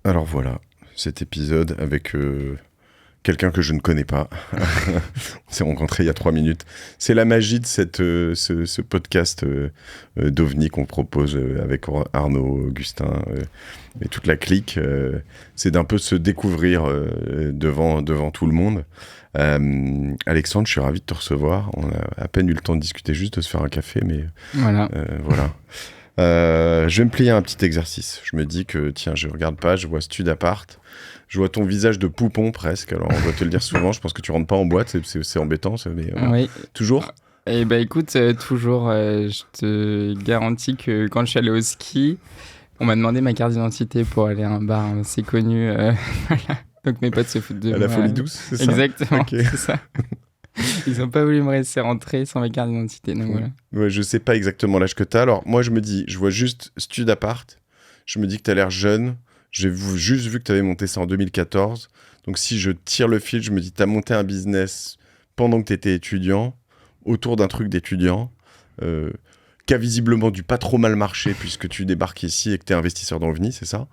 Alors voilà, cet épisode avec quelqu'un que je ne connais pas. On s'est rencontrés il y a 3 minutes. C'est la magie de ce podcast d'OVNI qu'on propose avec Arnaud, Augustin et toute la clique. C'est d'un peu se découvrir devant tout le monde. Alexandre, je suis ravi de te recevoir. On a à peine eu le temps de discuter, juste de se faire un café, mais Voilà. voilà. Je vais me plier à un petit exercice. Je me dis que, tiens, je regarde pas, je vois Stud Apart, je vois ton visage de poupon presque. Alors, on doit te le dire souvent, je pense que tu rentres pas en boîte, c'est embêtant, mais Oui. toujours. Et bah écoute, toujours, je te garantis que quand je suis allé au ski, on m'a demandé ma carte d'identité pour aller à un bar assez connu. Voilà. Donc mes potes se foutent de À moi. la Folie Douce, c'est ça? Exactement, Ok. c'est ça. Ils ont pas voulu me laisser rentrer sans ma carte d'identité, donc voilà. Ouais, je sais pas exactement l'âge que t'as. Alors, moi, je me dis, je vois juste Stud Apart. Je me dis que t'as l'air jeune. Juste vu que t'avais monté ça en 2014. Donc, si je tire le fil, je me dis, t'as monté un business pendant que t'étais étudiant, autour d'un truc d'étudiant, qui a visiblement dû pas trop mal marcher puisque tu débarques ici et que t'es investisseur dans l'OVNI, c'est ça?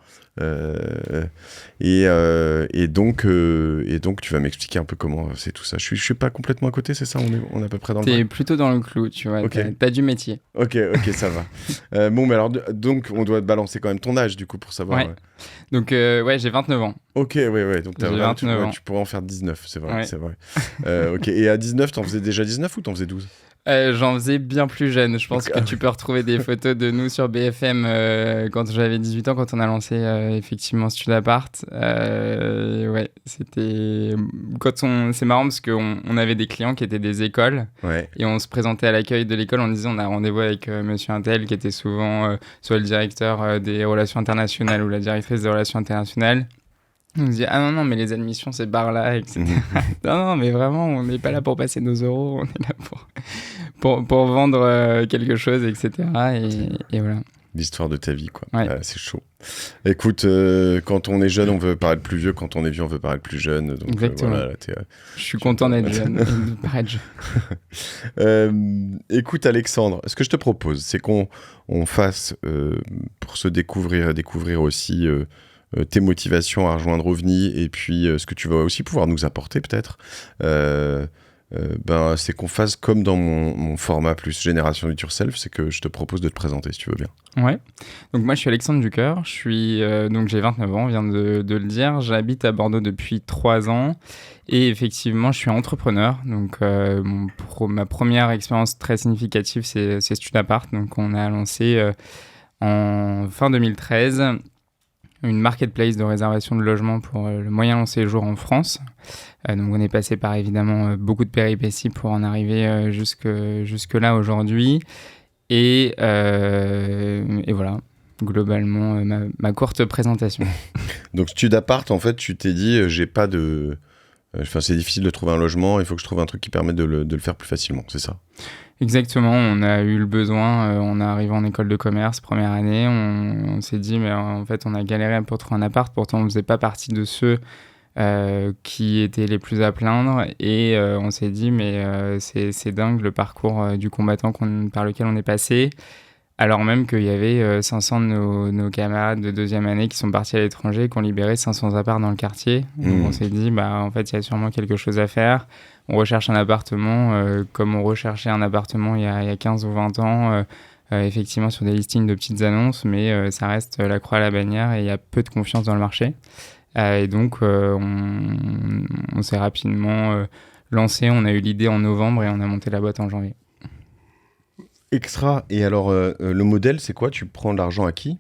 Et donc, tu vas m'expliquer un peu comment c'est tout ça. Je suis pas complètement à côté, c'est ça? On est à peu près dans le T'es vrai. plutôt dans le clou, tu vois. Ok. T'as du métier. Ok, ça va. Bon, mais alors, donc, on doit te balancer quand même ton âge, du coup, pour savoir. Ouais. Donc, ouais, j'ai 29 ans. Ok, ouais. Donc, J'ai 29 ans. tu pourrais en faire 19, c'est vrai. Ouais. C'est vrai. Ok, et à 19, t'en faisais déjà 19 ou t'en faisais 12? J'en faisais bien plus jeune. Je pense Ok. que tu peux retrouver des photos de nous sur BFM quand j'avais 18 ans, quand on a lancé effectivement Stud Apart. Ouais, c'était... C'est marrant parce qu'on avait des clients qui étaient des écoles Ouais. et on se présentait à l'accueil de l'école en disant on a rendez-vous avec monsieur Untel qui était souvent soit le directeur des relations internationales ou la directrice des relations internationales. On se dit ah non mais les admissions c'est par là, etc. Non mais vraiment on n'est pas là pour passer nos euros, on est là pour vendre quelque chose, etc. Et voilà. L'histoire de ta vie, quoi. Ouais. C'est chaud. Écoute, quand on est jeune, on veut paraître plus vieux. Quand on est vieux, on veut paraître plus jeune. Donc, Exactement. voilà, là, Je suis content d'être jeune et de paraître jeune. Écoute, Alexandre, ce que je te propose, c'est qu'on fasse, pour se découvrir et découvrir aussi tes motivations à rejoindre OVNI et puis ce que tu vas aussi pouvoir nous apporter peut-être, c'est qu'on fasse comme dans mon format plus Génération Do It Yourself, c'est que je te propose de te présenter si tu veux bien. Ouais. Donc moi je suis Alexandre Ducœur, donc j'ai 29 ans, on vient de le dire, j'habite à Bordeaux depuis 3 ans et effectivement je suis entrepreneur. Donc ma première expérience très significative c'est Stud Apart, donc on a lancé en fin 2013 une marketplace de réservation de logements pour le moyen long séjour en France. Donc on est passé par évidemment beaucoup de péripéties pour en arriver jusque là aujourd'hui. Et voilà, globalement, ma courte présentation. Donc Stud Apart, en fait, tu t'es dit, j'ai pas de... c'est difficile de trouver un logement, il faut que je trouve un truc qui permette de le faire plus facilement, c'est ça? Exactement, on a eu le besoin, on est arrivé en école de commerce, première année, on s'est dit, mais en fait, on a galéré pour trouver un appart, pourtant on ne faisait pas partie de ceux qui étaient les plus à plaindre, et on s'est dit, mais c'est dingue le parcours du combattant par lequel on est passé, alors même qu'il y avait 500 de nos camarades de deuxième année qui sont partis à l'étranger et qui ont libéré 500 apparts dans le quartier. Donc on s'est dit, en fait, il y a sûrement quelque chose à faire. On recherche un appartement comme on recherchait un appartement il y a 15 ou 20 ans, effectivement sur des listings de petites annonces, mais ça reste la croix à la bannière et il y a peu de confiance dans le marché. Et donc, on s'est rapidement lancé. On a eu l'idée en novembre et on a monté la boîte en janvier. Extra. Et alors, le modèle, c'est quoi? Tu prends de l'argent à qui?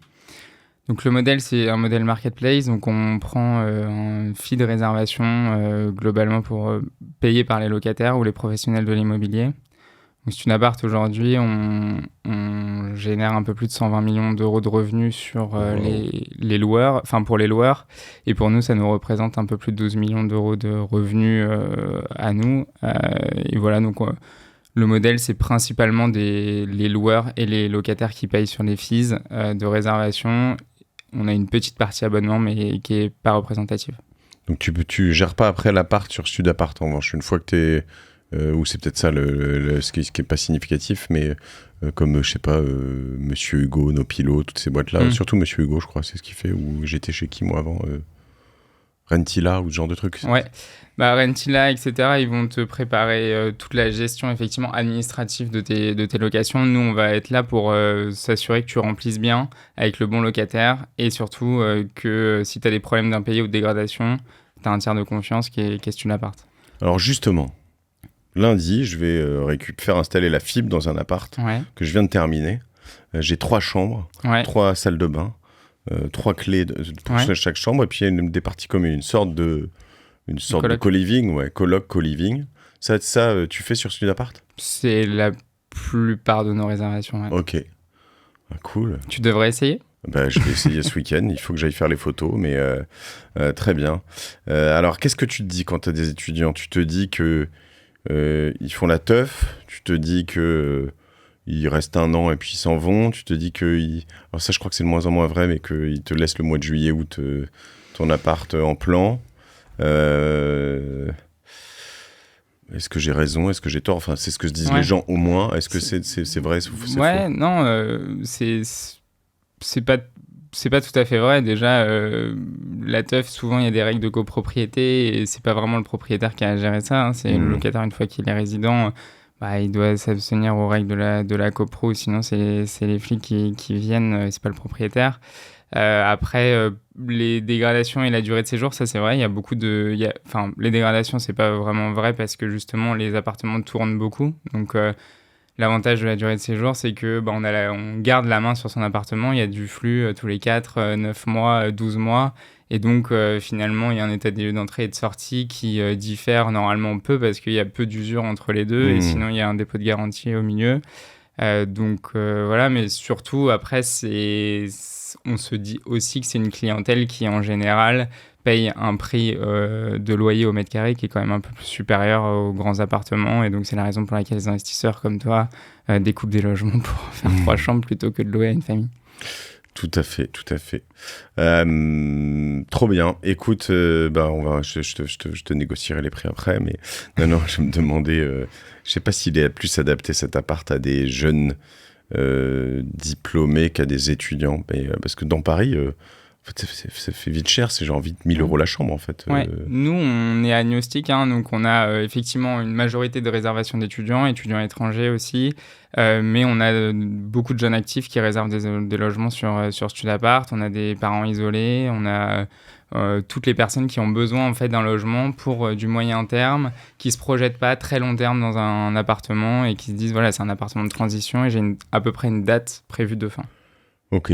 Donc le modèle, c'est un modèle marketplace. Donc on prend un fee de réservation globalement pour payer par les locataires ou les professionnels de l'immobilier. Donc Stud Apart, aujourd'hui, on génère un peu plus de 120 millions d'euros de revenus sur les loueurs, enfin pour les loueurs. Et pour nous, ça nous représente un peu plus de 12 millions d'euros de revenus à nous. Et voilà, donc... le modèle, c'est principalement les loueurs et les locataires qui payent sur les fees de réservation. On a une petite partie abonnement, mais qui n'est pas représentative. Donc tu gères pas après l'appart sur Stud Apart, en revanche. Une fois que ou c'est peut-être ça ce qui est pas significatif, mais comme, je sais pas, Monsieur Hugo, Nopilo, toutes ces boîtes-là, surtout Monsieur Hugo, je crois, c'est ce qu'il fait, ou j'étais chez qui, moi, avant Rentila, ou ce genre de trucs. Ouais, Rentila, etc., ils vont te préparer toute la gestion, effectivement, administrative de tes locations. Nous, on va être là pour s'assurer que tu remplisses bien avec le bon locataire, et surtout que si tu as des problèmes d'impayés ou de dégradation, tu as un tiers de confiance qui est question d'appart. Alors justement, lundi, je vais faire installer la fibre dans un appart que je viens de terminer. J'ai 3 chambres, 3 salles de bain, 3 clés pour chaque chambre, et puis il y a des parties communes, une sorte de co-living, coloc, co-living. Ça, tu fais sur Studappart ? C'est la plupart de nos réservations. Ok, cool. Tu devrais essayer ? Je vais essayer ce week-end, il faut que j'aille faire les photos, mais très bien. Alors, qu'est-ce que tu te dis quand tu as des étudiants ? Tu te dis que ils font la teuf, tu te dis que ils restent 1 an et puis ils s'en vont, tu te dis que... Alors ça, je crois que c'est de moins en moins vrai, mais qu'ils te laissent le mois de juillet, août, ton appart en plan. Est-ce que j'ai raison ? Est-ce que j'ai tort ? Enfin, c'est ce que se disent les gens au moins. Est-ce que c'est vrai ? C'est faux ? Non, c'est pas tout à fait vrai. Déjà, la teuf, souvent, il y a des règles de copropriété et c'est pas vraiment le propriétaire qui a géré ça. Hein. C'est le locataire, une fois qu'il est résident, il doit s'abstenir aux règles de la copro. Sinon, c'est les flics qui viennent, c'est pas le propriétaire. Après, les dégradations et la durée de séjour, ça c'est vrai, il y a beaucoup de... les dégradations, c'est pas vraiment vrai parce que justement, les appartements tournent beaucoup. Donc, l'avantage de la durée de séjour, c'est que on garde la main sur son appartement. Il y a du flux tous les 4, 9 mois, 12 mois. Et donc, finalement, il y a un état des lieux d'entrée et de sortie qui diffère normalement peu parce qu'il y a peu d'usure entre les deux. Et sinon, il y a un dépôt de garantie au milieu. Voilà, mais surtout, après, on se dit aussi que c'est une clientèle qui, en général, paye un prix de loyer au mètre carré qui est quand même un peu plus supérieur aux grands appartements. Et donc, c'est la raison pour laquelle les investisseurs comme toi découpent des logements pour faire 3 chambres plutôt que de louer à une famille. Tout à fait. Trop bien. Écoute, je te négocierai les prix après, mais non, je me demandais, je sais pas s'il est plus adapté cet appart à des jeunes diplômés qu'à des étudiants, parce que dans Paris, en fait, ça fait vite cher, c'est genre vite 1 000 € la chambre en fait. Ouais. Nous, on est agnostique, donc on a effectivement une majorité de réservations d'étudiants, étudiants étrangers aussi, mais on a beaucoup de jeunes actifs qui réservent des logements sur Studappart, on a des parents isolés, on a toutes les personnes qui ont besoin en fait d'un logement pour du moyen terme, qui se projettent pas très long terme dans un appartement et qui se disent voilà, c'est un appartement de transition et j'ai à peu près une date prévue de fin. Ok,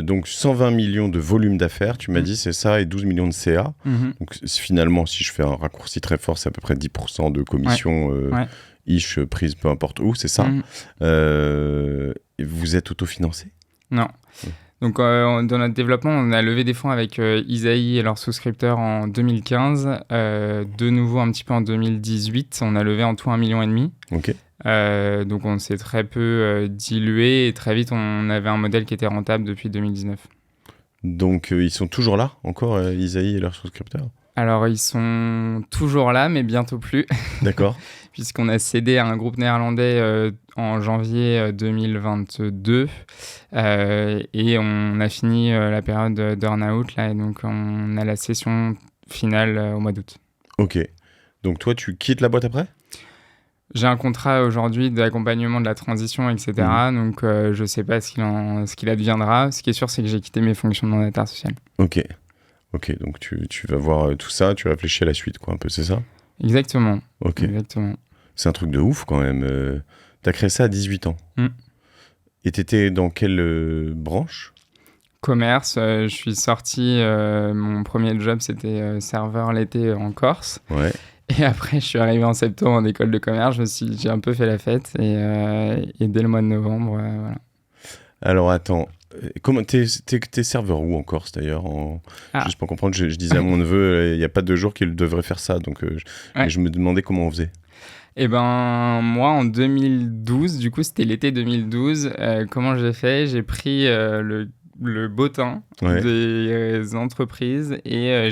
donc 120 millions de volume d'affaires, tu m'as dit, c'est ça, et 12 millions de CA. Donc finalement, si je fais un raccourci très fort, c'est à peu près 10% de commission ish prise peu importe où, c'est ça. Vous êtes autofinancé ? Non. Donc, dans notre développement, on a levé des fonds avec Isaïe et leurs souscripteurs en 2015. De nouveau, un petit peu en 2018. On a levé en tout 1,5 million. Ok. Donc, on s'est très peu dilué. Et très vite, on avait un modèle qui était rentable depuis 2019. Donc, ils sont toujours là, encore, Isaïe et leurs souscripteurs ? Alors, ils sont toujours là, mais bientôt plus. D'accord. Puisqu'on a cédé à un groupe néerlandais en janvier 2022 et on a fini la période d'earn-out là, et donc on a la session finale au mois d'août. Ok. Donc toi, tu quittes la boîte après ? J'ai un contrat aujourd'hui d'accompagnement de la transition, etc. Donc je ne sais pas ce qu'il adviendra. Ce qui est sûr, c'est que j'ai quitté mes fonctions de mandataire social. Ok, donc tu vas voir tout ça, tu réfléchis à la suite, quoi, un peu, c'est ça ? Exactement. Ok. Exactement. C'est un truc de ouf quand même. T'as créé ça à 18 ans. Et t'étais dans quelle branche ? Commerce. Je suis sorti, mon premier job c'était serveur l'été en Corse. Ouais. Et après je suis arrivé en septembre en école de commerce. J'ai un peu fait la fête et dès le mois de novembre, voilà. Alors attends, comment t'es serveur où en Corse d'ailleurs Juste pour comprendre, je disais à mon neveu, il n'y a pas 2 jours qu'il devrait faire ça, donc et je me demandais comment on faisait. Eh ben, moi, en 2012, du coup, c'était l'été 2012, comment j'ai fait ? J'ai pris le bottin Ouais. des entreprises et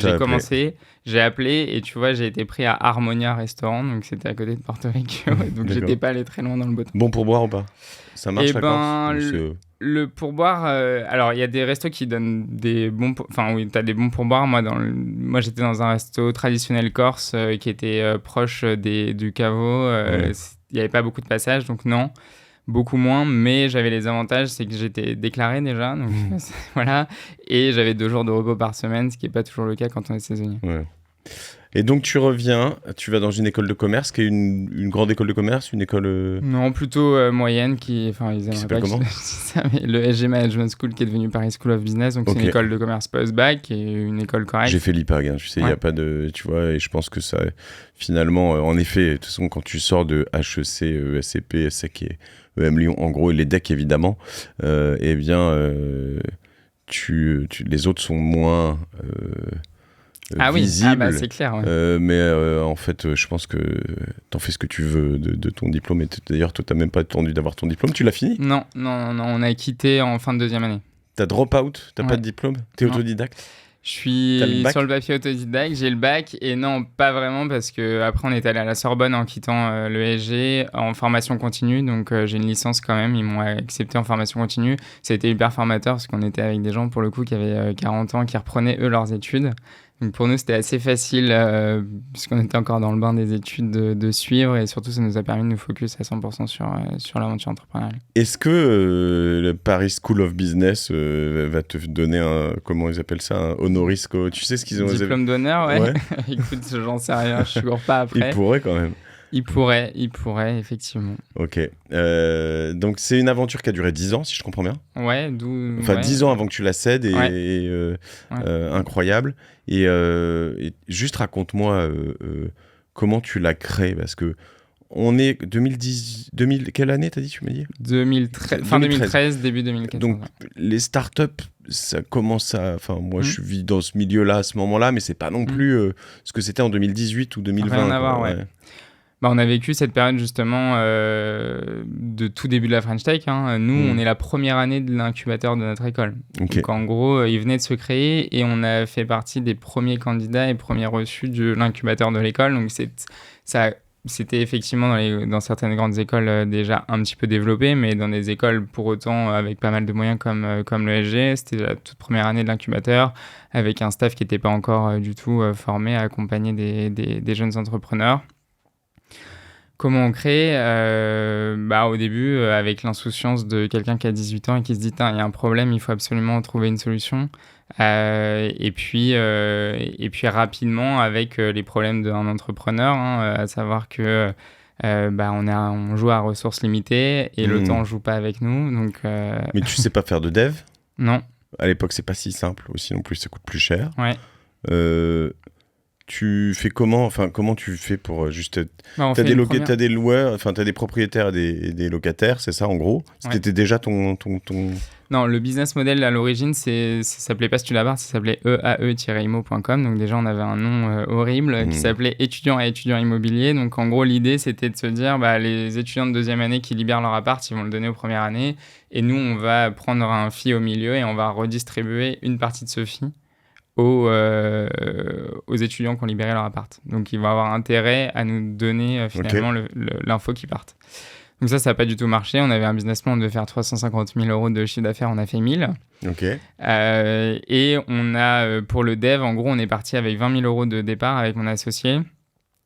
j'ai appelé et tu vois, j'ai été pris à Harmonia Restaurant, donc c'était à côté de Porto Rico, donc j'étais pas allé très loin dans le bottin. Bon pour boire ou pas? Ça marche Eh la ben, Corse? le pourboire, alors il y a des restos qui donnent des bons, enfin oui, t'as des bons pourboires. Moi j'étais dans un resto traditionnel corse qui était proche du caveau. Il n'y avait pas beaucoup de passages, donc non, beaucoup moins. Mais j'avais les avantages, c'est que j'étais déclaré déjà, donc voilà, et j'avais 2 jours de repos par semaine, ce qui n'est pas toujours le cas quand on est saisonnier. Ouais. Et donc tu reviens, tu vas dans une école de commerce, qui est une grande école de commerce, une école... Non, plutôt moyenne, ils s'appelle comment? ça, mais le SG Management School qui est devenu Paris School of Business, donc c'est une école de commerce post-bac et une école correcte. J'ai fait l'IPAG, tu sais, il n'y a pas de... Tu vois, et je pense que ça, finalement, en effet, de toute façon, quand tu sors de HEC, ESCP, ESSEC et EM Lyon, en gros, et les DEC évidemment, eh bien, les autres sont moins... visible. Oui, c'est clair. Ouais. Mais en fait, je pense que t'en fais ce que tu veux de ton diplôme. Et d'ailleurs, toi, t'as même pas attendu d'avoir ton diplôme. Tu l'as fini? Non, on a quitté en fin de 2e année. T'as drop out? T'as pas de diplôme? T'es autodidacte? Je suis sur le papier autodidacte, j'ai le bac, et non, pas vraiment, parce qu'après on est allé à la Sorbonne en quittant le SG en formation continue, donc j'ai une licence quand même, ils m'ont accepté en formation continue. Ça a été hyper formateur, parce qu'on était avec des gens pour le coup qui avaient 40 ans, qui reprenaient eux leurs études. Donc pour nous, c'était assez facile, puisqu'on était encore dans le bain des études, de suivre, et surtout, ça nous a permis de nous focus à 100% sur l'aventure entrepreneuriale. Est-ce que le Paris School of Business va te donner comment ils appellent ça, un honoris causa? Tu sais ce qu'ils ont... Diplôme d'honneur, ouais. Écoute, j'en sais rien, je ne cours pas après. Il pourrait quand même. Il pourrait, effectivement. Ok. Donc, c'est une aventure qui a duré 10 ans, si je comprends bien. Ouais, 10 ans avant que tu la cèdes, incroyable. Et juste raconte-moi comment tu l'as créé, parce que on est 2010... quelle année t'as dit, tu m'as dit? 2013, fin 2013, début 2014. Donc, les startups, ça commence à... Enfin, moi, je vis dans ce milieu-là, à ce moment-là, mais c'est pas non plus ce que c'était en 2018 ou 2020. Rien à voir, ouais. On a vécu cette période justement de tout début de la French Tech. Nous, on est la première année de l'incubateur de notre école. Okay. Donc en gros, il venait de se créer et on a fait partie des premiers candidats et premiers reçus de l'incubateur de l'école. Donc c'était effectivement dans certaines grandes écoles déjà un petit peu développé, mais dans des écoles pour autant avec pas mal de moyens comme le SG. C'était la toute première année de l'incubateur avec un staff qui n'était pas encore du tout formé à accompagner des jeunes entrepreneurs. Comment on crée au début, avec l'insouciance de quelqu'un qui a 18 ans et qui se dit « il y a un problème, il faut absolument trouver une solution ». Et puis rapidement, avec les problèmes d'un entrepreneur, à savoir que on joue à ressources limitées et le temps ne joue pas avec nous. Donc, Mais tu sais pas faire de dev? Non. À l'époque, c'est pas si simple aussi non plus, ça coûte plus cher. Ouais. Tu fais comment tu fais pour juste... T'as des loueurs, t'as des propriétaires et des locataires, c'est ça en gros? C'était déjà ton... Non, le business model à l'origine, ça s'appelait pas Studapart, ça s'appelait eae-imo.com. Donc déjà, on avait un nom horrible qui s'appelait étudiants et étudiants immobiliers. Donc en gros, l'idée, c'était de se dire, les étudiants de 2e année qui libèrent leur appart, ils vont le donner aux premières années. Et nous, on va prendre un fee au milieu et on va redistribuer une partie de ce fee aux étudiants qui ont libéré leur appart. Donc, ils vont avoir intérêt à nous donner finalement l'info qui parte. Donc ça n'a pas du tout marché. On avait un business plan, on devait faire 350 000 euros de chiffre d'affaires, on a fait 1000. Ok. Et on a, pour le dev, en gros, on est parti avec 20 000 euros de départ avec mon associé.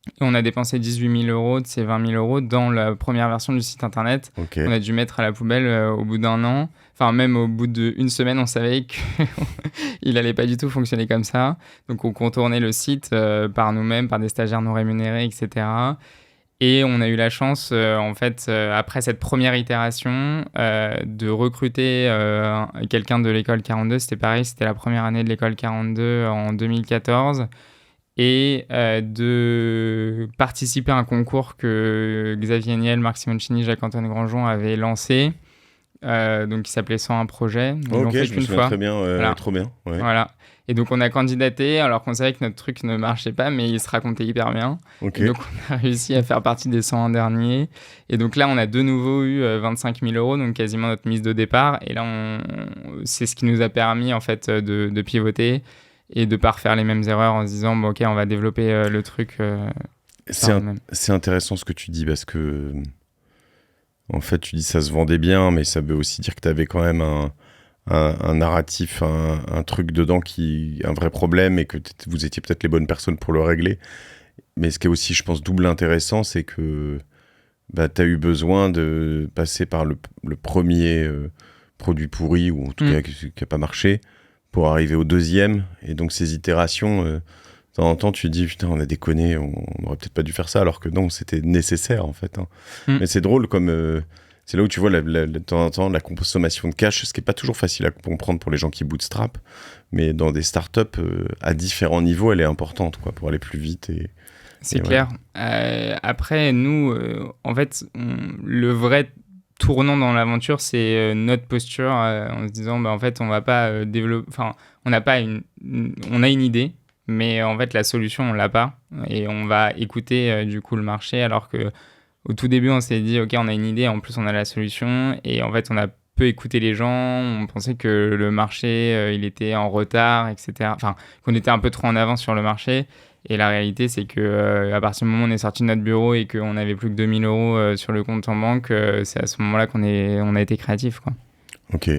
Et on a dépensé 18 000 euros de ces 20 000 euros dans la première version du site internet. Okay. On a dû mettre à la poubelle au bout d'1 an. Enfin, même au bout d'1 semaine, on savait qu'il n'allait pas du tout fonctionner comme ça. Donc, on contournait le site par nous-mêmes, par des stagiaires non rémunérés, etc. Et on a eu la chance, après cette première itération, de recruter quelqu'un de l'école 42. C'était pareil, c'était la première année de l'école 42 en 2014. Et de participer à un concours que Xavier Niel, Marc Simoncini, Jacques-Antoine Grandjean avaient lancé, donc qui s'appelait 101 projets. Ils l'ont Ok, fait je me qu'une souviens fois. très bien, Voilà. trop bien. Ouais. Voilà. Et donc, on a candidaté alors qu'on savait que notre truc ne marchait pas, mais il se racontait hyper bien. Ok. Et donc, on a réussi à faire partie des 101 derniers. Et donc là, on a de nouveau eu 25 000 €, donc quasiment notre mise de départ. Et là, c'est ce qui nous a permis, en fait, de pivoter et de ne pas refaire les mêmes erreurs en se disant, bon, OK, on va développer le truc. C'est intéressant ce que tu dis parce que, en fait, tu dis ça se vendait bien, mais ça veut aussi dire que tu avais quand même un narratif, un truc dedans un vrai problème et que vous étiez peut-être les bonnes personnes pour le régler. Mais ce qui est aussi, je pense, double intéressant, c'est que tu as eu besoin de passer par le premier produit pourri, ou en tout cas qui n'a pas marché, pour arriver au deuxième. Et donc ces itérations, de temps en temps, tu te dis, putain, on a déconné, on n'aurait peut-être pas dû faire ça, alors que non, c'était nécessaire, en fait. Mais c'est drôle, comme... c'est là où tu vois, de temps en temps, la consommation de cash, ce qui n'est pas toujours facile à comprendre pour les gens qui bootstrap, mais dans des startups, à différents niveaux, elle est importante, quoi, pour aller plus vite. C'est clair. Après, nous, en fait, le vrai tournant dans l'aventure, c'est notre posture en se disant, en fait, on va pas développer... Enfin, on a une idée, mais en fait, la solution, on l'a pas. Et on va écouter, du coup, le marché, alors que au tout début, on s'est dit, OK, on a une idée, en plus, on a la solution. Et en fait, on a peu écouté les gens. On pensait que le marché, il était en retard, etc. Enfin, qu'on était un peu trop en avance sur le marché. Et la réalité, c'est que à partir du moment où on est sorti de notre bureau et qu'on n'avait plus que 2 000 € sur le compte en banque, c'est à ce moment-là qu'on a été créatif, quoi. Ok.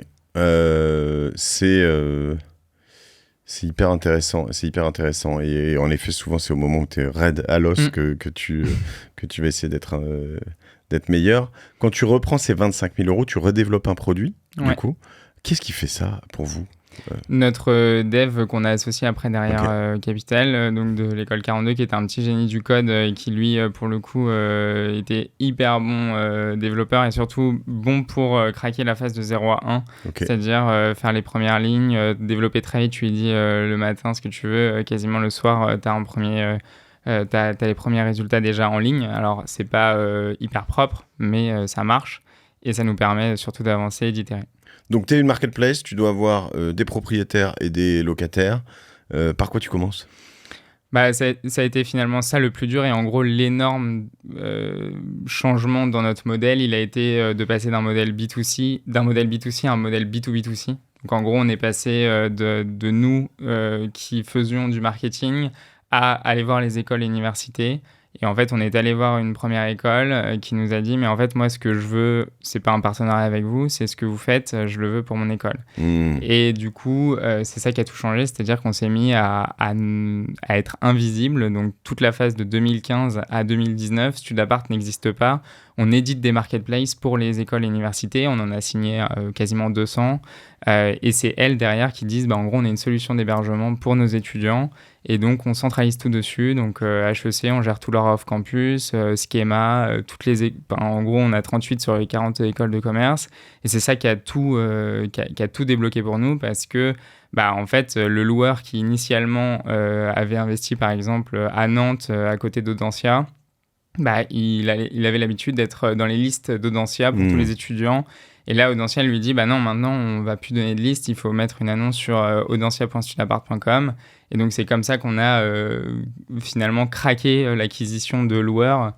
C'est hyper intéressant. C'est hyper intéressant. Et en effet, souvent, c'est au moment où tu es raide à l'os que tu vas essayer d'être meilleur. Quand tu reprends ces 25 000 €, tu redéveloppes un produit, du coup. Qu'est-ce qui fait ça pour vous ? Notre dev qu'on a associé après derrière Capital, donc de l'école 42, qui était un petit génie du code et qui lui, pour le coup, était hyper bon développeur et surtout bon pour craquer la phase de 0 à 1, c'est-à-dire faire les premières lignes, développer très vite, tu lui dis le matin ce que tu veux, quasiment le soir, t'as les premiers résultats déjà en ligne. Alors, c'est pas hyper propre, mais ça marche et ça nous permet surtout d'avancer et d'itérer. Donc, tu es une marketplace, tu dois avoir des propriétaires et des locataires. Par quoi tu commences ? Ça a été finalement ça le plus dur. Et en gros, l'énorme changement dans notre modèle, il a été de passer d'un modèle B2C à un modèle B2B2C. Donc, en gros, on est passé de nous qui faisions du marketing à aller voir les écoles et universités. Et en fait, on est allé voir une première école qui nous a dit, mais en fait, moi, ce que je veux, c'est pas un partenariat avec vous, c'est ce que vous faites, je le veux pour mon école. Et du coup, c'est ça qui a tout changé, c'est-à-dire qu'on s'est mis à être invisible. Donc, toute la phase de 2015 à 2019, Studapart n'existe pas. On édite des marketplaces pour les écoles et universités. On en a signé quasiment 200. Et c'est elles, derrière, qui disent, en gros, on a une solution d'hébergement pour nos étudiants. Et donc, on centralise tout dessus. Donc, HEC, on gère tout leur off-campus, Schema, en gros, on a 38 sur les 40 écoles de commerce. Et c'est ça qui a tout débloqué pour nous parce que, en fait, le loueur qui, initialement, avait investi, par exemple, à Nantes, à côté d'Audencia, il avait l'habitude d'être dans les listes d'Audencia pour tous les étudiants. Et là, Audencia lui dit, non, maintenant, on ne va plus donner de liste, il faut mettre une annonce sur audencia.studapart.com. Et donc, c'est comme ça qu'on a finalement craqué l'acquisition de loueurs,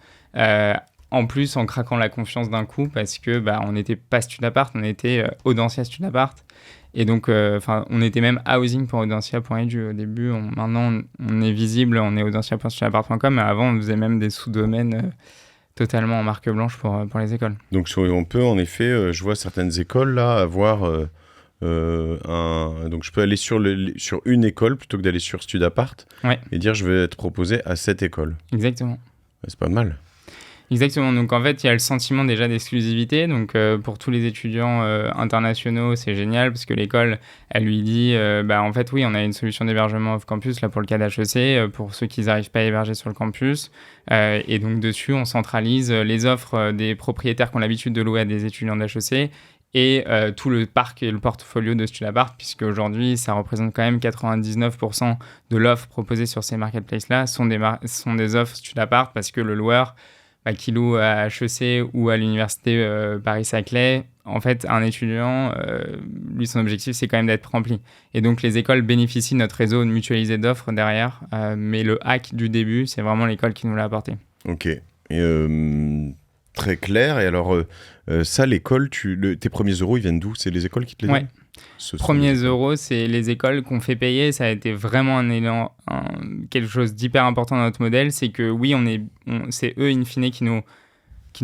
en plus en craquant la confiance d'un coup, parce que on n'était pas Studapart, on était Audencia Studapart. Et donc, on était même housing pour audencia.edu au début. Maintenant, on est visible, on est audencia.studapart.com, mais avant, on faisait même des sous-domaines totalement en marque blanche pour les écoles. Donc, on peut, en effet, je vois certaines écoles, là, avoir... donc, je peux aller sur une école plutôt que d'aller sur Studapart et dire je vais être proposé à cette école. Exactement. C'est pas mal. Exactement. Donc, en fait, il y a le sentiment déjà d'exclusivité. Donc, pour tous les étudiants internationaux, c'est génial parce que l'école, elle lui dit en fait, oui, on a une solution d'hébergement off-campus, là, pour le cas d'HEC, pour ceux qui n'arrivent pas à héberger sur le campus. Et donc, dessus, on centralise les offres des propriétaires qui ont l'habitude de louer à des étudiants d'HEC et tout le parc et le portfolio de Studapart, puisque aujourd'hui, ça représente quand même 99% de l'offre proposée sur ces marketplaces-là sont des offres Studapart parce que le loueur qui loue à HEC ou à l'université Paris-Saclay en fait, un étudiant, lui, son objectif, c'est quand même d'être rempli. Et donc, les écoles bénéficient de notre réseau mutualisé d'offres derrière. Mais le hack du début, c'est vraiment l'école qui nous l'a apporté. Ok. Et, très clair. Et alors, ça, l'école, tes premiers euros, ils viennent d'où? C'est les écoles qui te les donnent? Premiers euros, c'est les écoles qu'on fait payer. Ça a été vraiment un élan, quelque chose d'hyper important dans notre modèle. C'est que oui, c'est eux, in fine, qui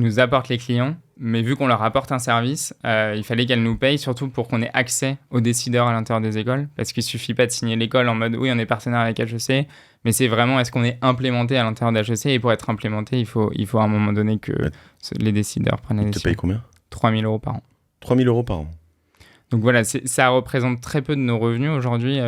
nous apportent les clients. Mais vu qu'on leur apporte un service, il fallait qu'elles nous payent, surtout pour qu'on ait accès aux décideurs à l'intérieur des écoles. Parce qu'il ne suffit pas de signer l'école en mode « oui, on est partenaire avec HEC », mais c'est vraiment est-ce qu'on est implémenté à l'intérieur d'HEC. Et pour être implémenté, il faut à un moment donné que les décideurs prennent la décision. Tu payes combien? 3 000 € par an. 3 000 € par an. Donc voilà, ça représente très peu de nos revenus aujourd'hui,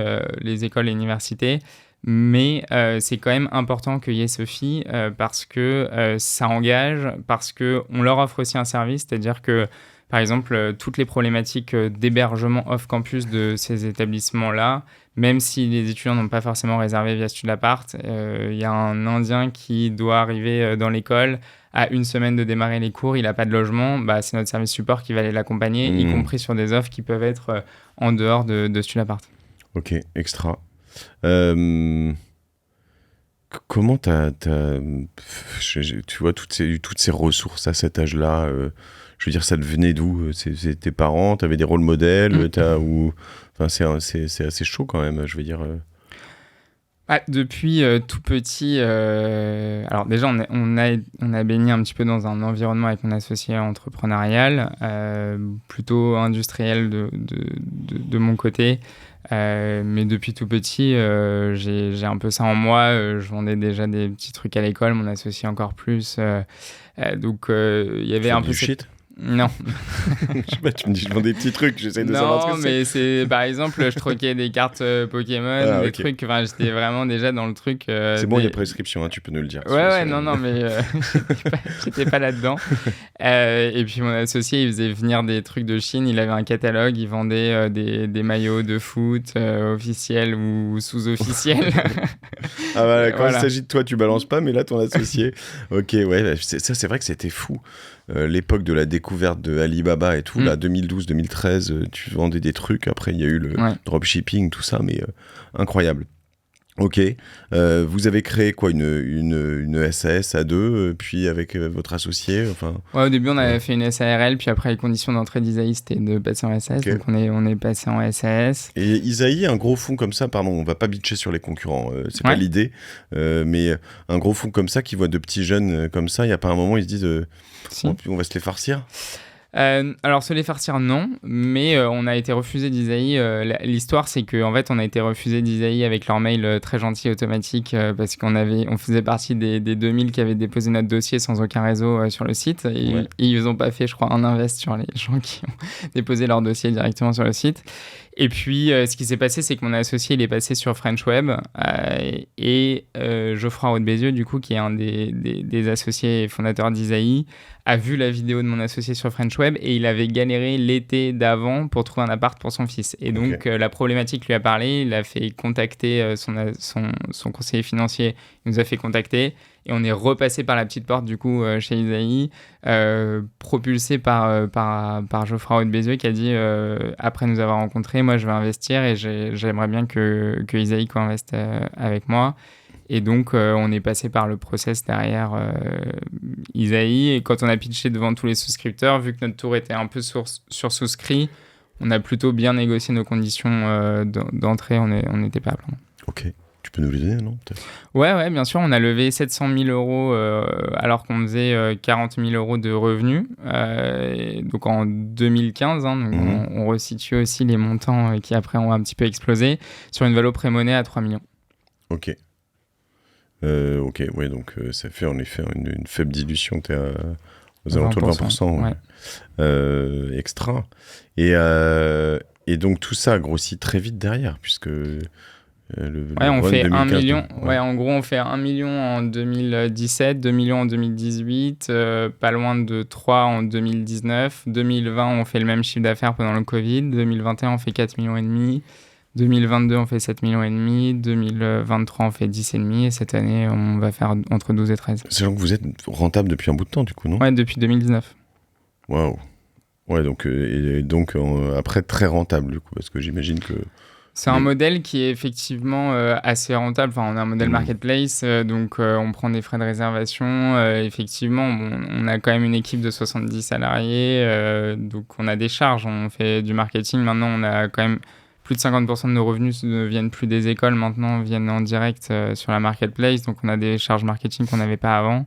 les écoles et universités. Mais c'est quand même important qu'il y ait ce fee parce que ça engage, parce qu'on leur offre aussi un service, c'est-à-dire que, par exemple, toutes les problématiques d'hébergement off-campus de ces établissements-là, même si les étudiants n'ont pas forcément réservé via Studapart, il y a un Indien qui doit arriver dans l'école à une semaine de démarrer les cours, il n'a pas de logement, c'est notre service support qui va aller l'accompagner, y compris sur des offres qui peuvent être en dehors de Studapart. Ok, extra. Comment tu vois toutes ces ressources à cet âge-là, je veux dire, ça te venait d'où? C'est tes parents, t'avais des rôles modèles, enfin, c'est assez chaud quand même, je veux dire. Depuis tout petit, alors déjà on a baigné un petit peu dans un environnement avec mon associé entrepreneurial, plutôt industriel de mon côté. Mais depuis tout petit, j'ai un peu ça en moi. Je vendais déjà des petits trucs à l'école, mon associé encore plus. Donc il y avait un peu shit. Non. Je sais pas, tu me dis je vends des petits trucs, j'essaie de savoir ce que c'est. Non, mais c'est par exemple, je troquais des cartes Pokémon, des trucs, enfin j'étais vraiment déjà dans le truc. C'est bon, il y a prescription, hein, tu peux nous le dire. Non, mais j'étais pas là-dedans. Et puis mon associé, il faisait venir des trucs de Chine, il avait un catalogue, il vendait des maillots de foot officiels ou sous-officiels. Quand il s'agit de toi, tu balances pas, mais là, ton associé. Ok, ouais, ça c'est vrai que c'était fou. L'époque de la découverte de Alibaba et tout, là, 2012-2013, tu vendais des trucs. Après, il y a eu le dropshipping, tout ça, mais incroyable. Ok. Vous avez créé quoi, une SAS à deux, puis avec votre associé, enfin. Ouais, au début, on avait fait une SARL, puis après, les conditions d'entrée d'Isaïe, c'était de passer en SAS. Okay. Donc, on est passé en SAS. Et Isaïe, un gros fonds comme ça, pardon, on va pas bitcher sur les concurrents, c'est pas l'idée, mais un gros fonds comme ça qui voit de petits jeunes comme ça, il y a pas un moment, ils se disent on va se les farcir. Alors se les farcir non, mais on a été refusé d'Isaïe. L'histoire c'est qu'en fait on a été refusé d'Isaïe avec leur mail très gentil automatique parce on faisait partie des 2000 qui avaient déposé notre dossier sans aucun réseau sur le site et ils ont pas fait je crois un invest sur les gens qui ont déposé leur dossier directement sur le site. Et puis, ce qui s'est passé, c'est que mon associé, il est passé sur French Web et Geoffroy Roux-de-Bézieux, du coup, qui est un des associés fondateurs d'Isaïe, a vu la vidéo de mon associé sur French Web et il avait galéré l'été d'avant pour trouver un appart pour son fils. Et donc, la problématique lui a parlé, il a fait contacter son conseiller financier, il nous a fait contacter. Et on est repassé par la petite porte, du coup, chez Isaïe, propulsé par Geoffroy Roux-de-Bézieux qui a dit, après nous avoir rencontrés, moi, je vais investir et j'aimerais bien que Isaïe co-investe avec moi. Et donc, on est passé par le process derrière Isaïe. Et quand on a pitché devant tous les souscripteurs, vu que notre tour était un peu sur-souscrit, on a plutôt bien négocié nos conditions d'entrée. On n'était pas à plaindre. Ok. Tu peux nous les donner, non, peut-être ? Ouais, bien sûr. On a levé 700 000 € alors qu'on faisait 40 000 € de revenus. Donc en 2015, hein, donc on resitue aussi les montants qui après ont un petit peu explosé sur une valo pré-monnaie à 3 millions. Ok. Ouais, donc ça fait en effet une faible dilution. Tu es aux alentours de 20%. Ouais. Extra. Et donc tout ça a grossi très vite derrière, puisque... on fait 1 million. Ouais, en gros, on fait 1 million en 2017, 2 millions en 2018, pas loin de 3 en 2019. 2020, on fait le même chiffre d'affaires pendant le Covid. 2021, on fait 4 millions et demi. 2022, on fait 7 millions et demi. 2023, on fait 10 et demi. Et cette année, on va faire entre 12 et 13. C'est genre que vous êtes rentable depuis un bout de temps, du coup, non ? Ouais, depuis 2019. Waouh. Ouais, donc après, très rentable, du coup, parce que j'imagine que... C'est un modèle qui est effectivement assez rentable. Enfin, on a un modèle marketplace, donc on prend des frais de réservation. Effectivement, on a quand même une équipe de 70 salariés, donc on a des charges. On fait du marketing. Maintenant, on a quand même plus de 50% de nos revenus ne viennent plus des écoles, maintenant viennent en direct sur la marketplace. Donc on a des charges marketing qu'on n'avait pas avant.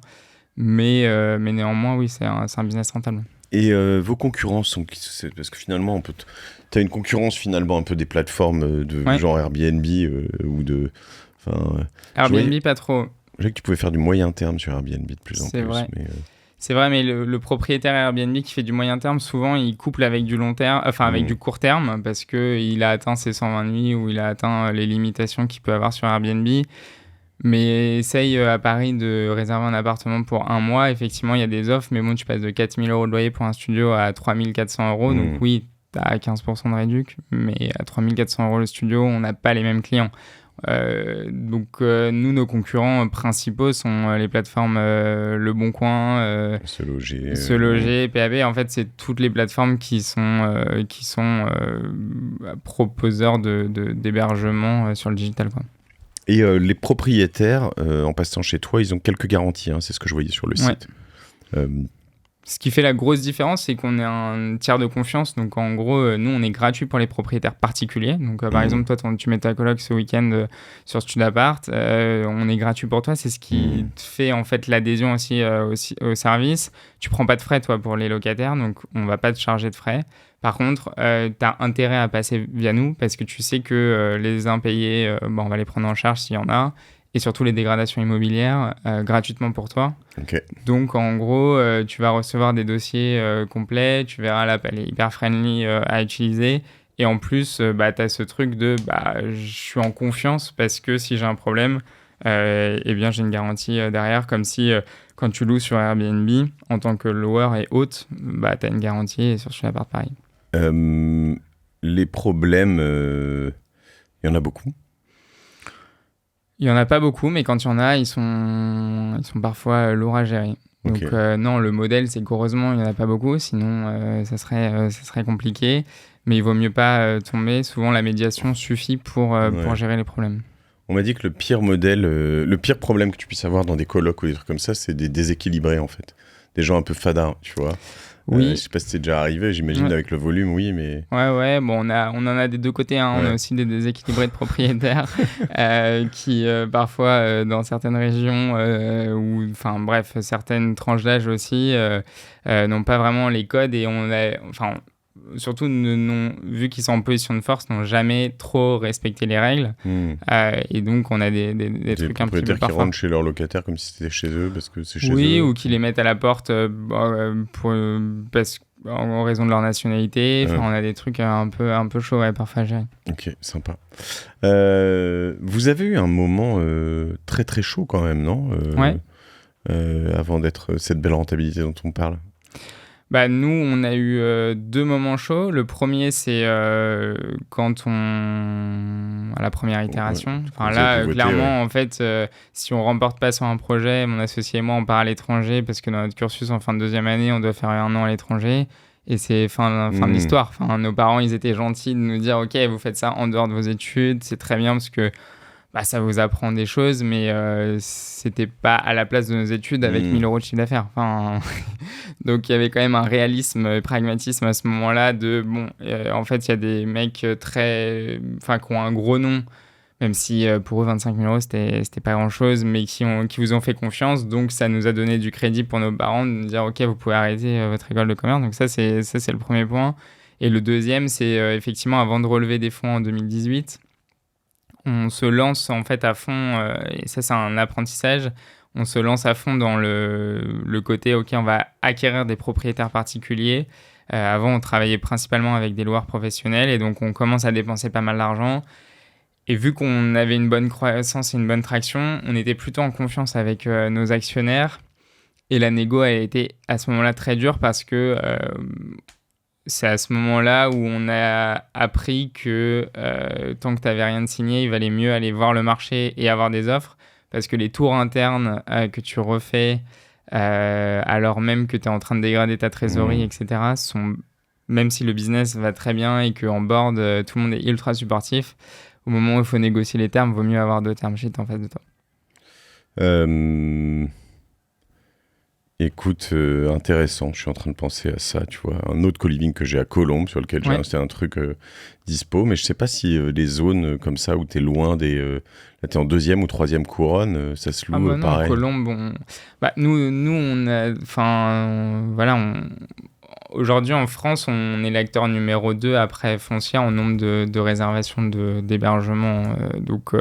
Mais néanmoins, oui, c'est un business rentable. Et vos concurrents parce que finalement, tu as une concurrence finalement un peu des plateformes de genre Airbnb ou de... Airbnb, pas trop. Je sais que tu pouvais faire du moyen terme sur Airbnb de plus en plus. C'est vrai. C'est vrai, mais le propriétaire Airbnb qui fait du moyen terme, souvent, il couple avec du long terme, avec du court terme, parce qu'il a atteint ses 120 nuits ou il a atteint les limitations qu'il peut avoir sur Airbnb. Mais essaye à Paris de réserver un appartement pour un mois. Effectivement, il y a des offres, mais bon, tu passes de 4 000 € de loyer pour un studio à 3 400 €. Donc oui, tu as 15% de réduc, mais à 3 400 € le studio, on n'a pas les mêmes clients. Donc nous, nos concurrents principaux sont les plateformes Le Bon Coin, Se Loger, PAB. En fait, c'est toutes les plateformes qui sont proposeurs d'hébergement sur le digital, quoi. Et les propriétaires, en passant chez toi, ils ont quelques garanties, hein, c'est ce que je voyais sur le site. Ce qui fait la grosse différence, c'est qu'on est un tiers de confiance. Donc, en gros, nous, on est gratuit pour les propriétaires particuliers. Donc, par exemple, toi, tu mets ta coloc ce week-end sur Studapart. On est gratuit pour toi. C'est ce qui te fait, en fait, l'adhésion aussi au service. Tu prends pas de frais, toi, pour les locataires. Donc, on va pas te charger de frais. Par contre, tu as intérêt à passer via nous parce que tu sais que les impayés, on va les prendre en charge s'il y en a. Et surtout les dégradations immobilières gratuitement pour toi. Okay. Donc, en gros, tu vas recevoir des dossiers complets. Tu verras, l'app, elle est hyper friendly à utiliser. Et en plus, tu as ce truc de je suis en confiance parce que si j'ai un problème, eh bien, j'ai une garantie derrière. Comme si, quand tu loues sur Airbnb, en tant que loueur et hôte, tu as une garantie et sur Studapart, pareil. Les problèmes, il y en a beaucoup. Il n'y en a pas beaucoup, mais quand il y en a, ils sont parfois lourds à gérer. Donc non, le modèle, c'est qu'heureusement, il n'y en a pas beaucoup, sinon ça serait compliqué. Mais il vaut mieux pas tomber. Souvent, la médiation suffit pour gérer les problèmes. On m'a dit que le pire problème que tu puisses avoir dans des colocs ou des trucs comme ça, c'est des déséquilibrés, en fait. Des gens un peu fadins, tu vois. Oui. Je sais pas si c'est déjà arrivé, j'imagine avec le volume, oui, mais... Ouais, bon, on en a des deux côtés, hein. On a aussi des déséquilibrés de propriétaires qui, parfois, dans certaines régions, ou, enfin, bref, certaines tranches d'âge aussi, n'ont pas vraiment les codes et surtout, vu qu'ils sont en position de force, n'ont jamais trop respecté les règles. Et donc, on a des trucs un petit peu parfois... qui rentrent chez leurs locataires comme si c'était chez eux, parce que c'est chez eux. Oui, ou qui les mettent à la porte en raison de leur nationalité. On a des trucs un peu chauds, parfois à gérer. Ok, sympa. Vous avez eu un moment très très chaud quand même, non avant d'être cette belle rentabilité dont on parle. Nous, on a eu 2 moments chauds. Le premier, c'est quand à la première itération. Clairement, en fait, si on remporte pas sur un projet, mon associé et moi, on part à l'étranger parce que dans notre cursus, en fin de 2e année, on doit faire 1 an à l'étranger. Et c'est fin de l'histoire. Nos parents, ils étaient gentils de nous dire « Ok, vous faites ça en dehors de vos études. C'est très bien parce que ça vous apprend des choses, mais c'était pas à la place de nos études avec 1 000 € de chiffre d'affaires. » Donc, il y avait quand même un réalisme et pragmatisme à ce moment-là en fait, il y a des mecs qui ont un gros nom, même si pour eux, 25 000 €, c'était pas grand-chose, mais qui vous ont fait confiance. Donc, ça nous a donné du crédit pour nos parents de nous dire « Ok, vous pouvez arrêter votre école de commerce. » Donc, ça, c'est le premier point. Et le deuxième, c'est effectivement, avant de relever des fonds en 2018, on se lance en fait à fond, et ça c'est un apprentissage, on se lance à fond dans le côté, ok, on va acquérir des propriétaires particuliers. Avant, on travaillait principalement avec des loueurs professionnels et donc on commence à dépenser pas mal d'argent. Et vu qu'on avait une bonne croissance et une bonne traction, on était plutôt en confiance avec nos actionnaires. Et la négo a été à ce moment-là très dure parce que... c'est à ce moment-là où on a appris que tant que tu n'avais rien de signé, il valait mieux aller voir le marché et avoir des offres parce que les tours internes que tu refais alors même que tu es en train de dégrader ta trésorerie, etc., sont même si le business va très bien et qu'en board, tout le monde est ultra supportif, au moment où il faut négocier les termes, vaut mieux avoir 2 term sheets en face de toi. Écoute, intéressant, je suis en train de penser à ça, tu vois. Un autre co-living que j'ai à Colombes, sur lequel j'ai insté un truc dispo, mais je sais pas si les zones comme ça où t'es loin des... là, t'es en 2e ou 3e couronne, ça se loue pareil. Colombes, nous, on a... Enfin, voilà, aujourd'hui, en France, on est l'acteur numéro 2 après Foncière en nombre de réservations d'hébergement. Donc,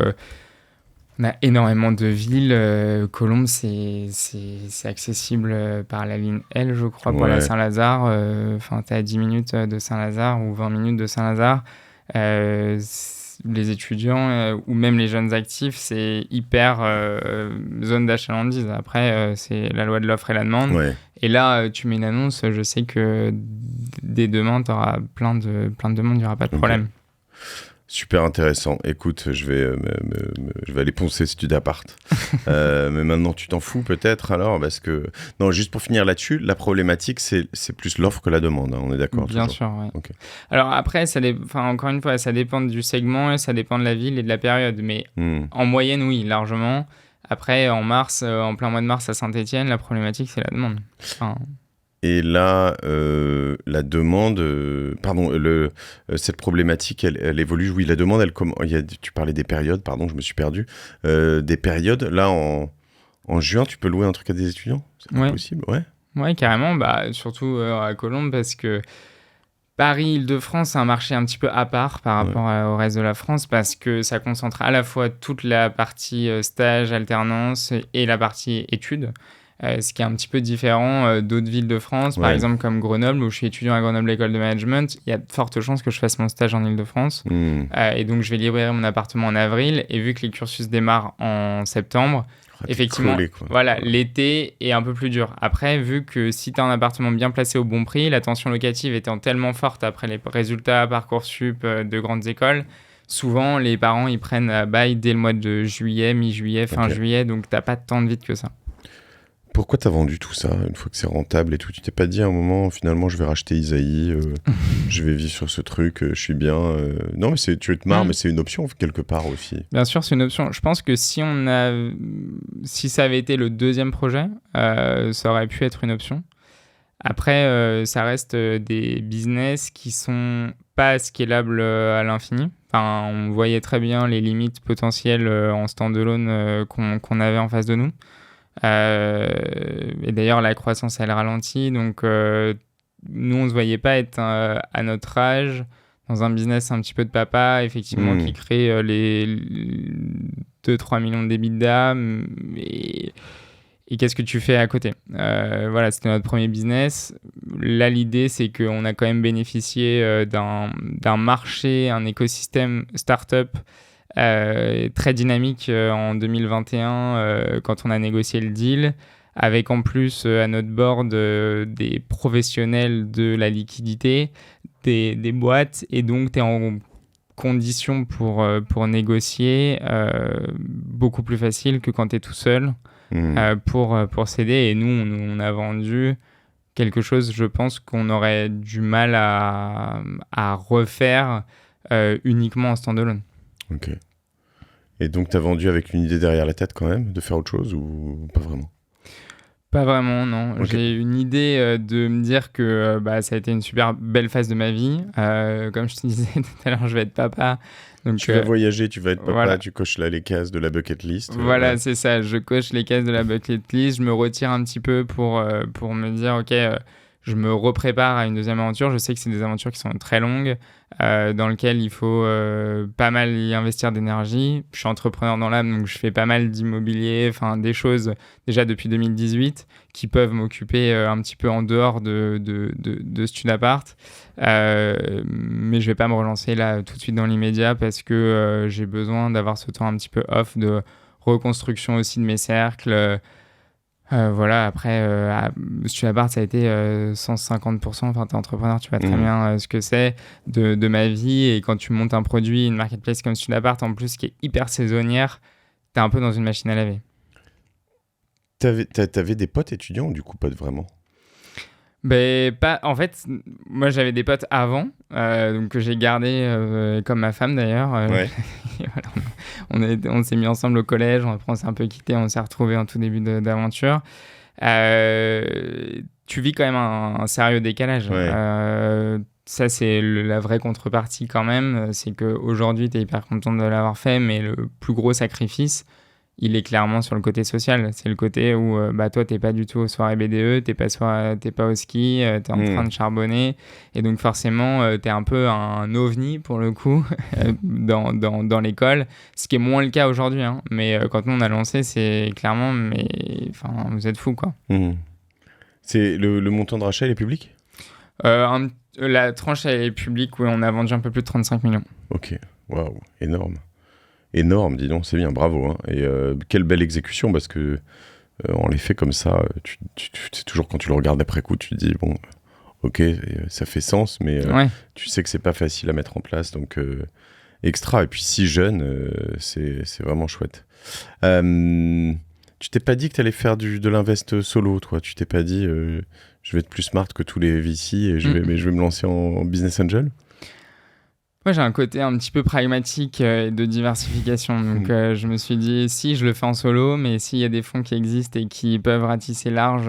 on a énormément de villes. Colombes, c'est accessible par la ligne L, je crois, pour la Saint-Lazare. Enfin, t'es à 10 minutes de Saint-Lazare ou 20 minutes de Saint-Lazare. Les étudiants ou même les jeunes actifs, c'est hyper zone d'achalandise. Après, c'est la loi de l'offre et la demande. Ouais. Et là, tu mets une annonce, je sais que dès demain, tu auras plein de demandes, il n'y aura pas de problème. Super intéressant. Écoute, je vais aller poncer ce Studapart. Mais maintenant, tu t'en fous peut-être alors parce que... Non, juste pour finir là-dessus, la problématique, c'est plus l'offre que la demande. Hein, on est d'accord? Bien sûr, oui. Okay. Alors après, encore une fois, ça dépend du segment et ça dépend de la ville et de la période. Mais en moyenne, oui, largement. Après, en plein mois de mars à Saint-Étienne, la problématique, c'est la demande. Et là, la demande, cette problématique, elle évolue. Oui, la demande, tu parlais des périodes, pardon, je me suis perdu. Des périodes, là, en juin, tu peux louer un truc à des étudiants? C'est possible, ouais. Ouais, carrément, surtout à Colombes, parce que Paris, Île-de-France, c'est un marché un petit peu à part par rapport au reste de la France, parce que ça concentre à la fois toute la partie stage, alternance et la partie études. Ce qui est un petit peu différent d'autres villes de France, par exemple comme Grenoble, où je suis étudiant à Grenoble École de Management. Il y a de fortes chances que je fasse mon stage en Île-de-France. Et donc, je vais livrer mon appartement en avril. Et vu que les cursus démarrent en septembre, effectivement, l'été est un peu plus dur. Après, vu que si tu as un appartement bien placé au bon prix, la tension locative étant tellement forte après les résultats Parcoursup de grandes écoles, souvent, les parents, ils prennent à bail dès le mois de juillet, mi-juillet, fin juillet. Donc, tu n'as pas tant de vide que ça. Pourquoi t'as vendu tout ça une fois que c'est rentable et tout? Tu t'es pas dit à un moment, finalement, je vais racheter Isaïe, je vais vivre sur ce truc, je suis bien. Non, mais tu te marres, mais c'est une option quelque part aussi. Bien sûr, c'est une option. Je pense que si ça avait été le 2e projet, ça aurait pu être une option. Après, ça reste des business qui sont pas scalables à l'infini. Enfin, on voyait très bien les limites potentielles en standalone qu'on avait en face de nous. Et d'ailleurs, la croissance, elle ralentit. Donc, nous, on ne se voyait pas être à notre âge dans un business un petit peu de papa, effectivement, qui crée les 2-3 millions d'EBITDA. Et qu'est-ce que tu fais à côté? Voilà, c'était notre premier business. Là, l'idée, c'est qu'on a quand même bénéficié d'un marché, un écosystème startup très dynamique en 2021 quand on a négocié le deal, avec en plus à notre board des professionnels de la liquidité, des boîtes, et donc tu es en condition pour négocier beaucoup plus facile que quand tu es tout seul pour céder. Et nous, on a vendu quelque chose, je pense, qu'on aurait du mal à refaire uniquement en standalone. Ok. Et donc, tu as vendu avec une idée derrière la tête quand même, de faire autre chose ou pas vraiment? Pas vraiment, non. Okay. J'ai une idée de me dire que ça a été une super belle phase de ma vie. Comme je te disais tout à l'heure, je vais être papa. Donc, tu vas voyager, tu vas être papa, tu coches là les cases de la bucket list. Voilà, c'est ça. Je coche les cases de la bucket list. Je me retire un petit peu pour me dire, OK, je me reprépare à une deuxième aventure. Je sais que c'est des aventures qui sont très longues, dans lesquelles il faut pas mal y investir d'énergie. Je suis entrepreneur dans l'âme, donc je fais pas mal d'immobilier, enfin des choses déjà depuis 2018 qui peuvent m'occuper un petit peu en dehors de Studapart. Mais je vais pas me relancer là tout de suite dans l'immédiat parce que j'ai besoin d'avoir ce temps un petit peu off de reconstruction aussi de mes cercles. Voilà, après, Studapart, ça a été 150%. Enfin, t'es entrepreneur, tu vois très bien ce que c'est de ma vie. Et quand tu montes un produit, une marketplace comme Studapart, en plus, qui est hyper saisonnière, t'es un peu dans une machine à laver. T'avais des potes étudiants ou du coup pas vraiment? Pas. En fait, moi j'avais des potes avant, donc que j'ai gardé comme ma femme d'ailleurs. Ouais. Et voilà, on s'est mis ensemble au collège, après on s'est un peu quittés, on s'est retrouvés en tout début d'aventure. Tu vis quand même un sérieux décalage. Ouais. Ça, c'est la vraie contrepartie quand même. C'est qu'aujourd'hui, tu es hyper content de l'avoir fait, mais le plus gros sacrifice, il est clairement sur le côté social. C'est le côté où toi, t'es pas du tout aux soirées BDE, t'es pas au ski, t'es en train de charbonner. Et donc, forcément, t'es un peu un ovni, pour le coup, dans l'école. Ce qui est moins le cas aujourd'hui. Hein. Mais quand nous, on a lancé, c'est clairement, mais enfin, vous êtes fous, quoi. C'est le montant de rachat, il est public ? La tranche, elle est publique, oui, on a vendu un peu plus de 35 millions. Ok, waouh, énorme. Énorme, dis donc, c'est bien, bravo. Hein. Et quelle belle exécution, parce que en les faits comme ça, c'est toujours quand tu le regardes après coup, tu te dis, bon, ok, ça fait sens, mais tu sais que c'est pas facile à mettre en place, donc extra. Et puis si jeune, c'est vraiment chouette. Tu t'es pas dit que tu allais faire de l'invest solo, toi ? Tu t'es pas dit, je vais être plus smart que tous les VC et je vais me lancer en business angel ? Moi, j'ai un côté un petit peu pragmatique et de diversification. Donc, je me suis dit, si je le fais en solo, mais s'il y a des fonds qui existent et qui peuvent ratisser large,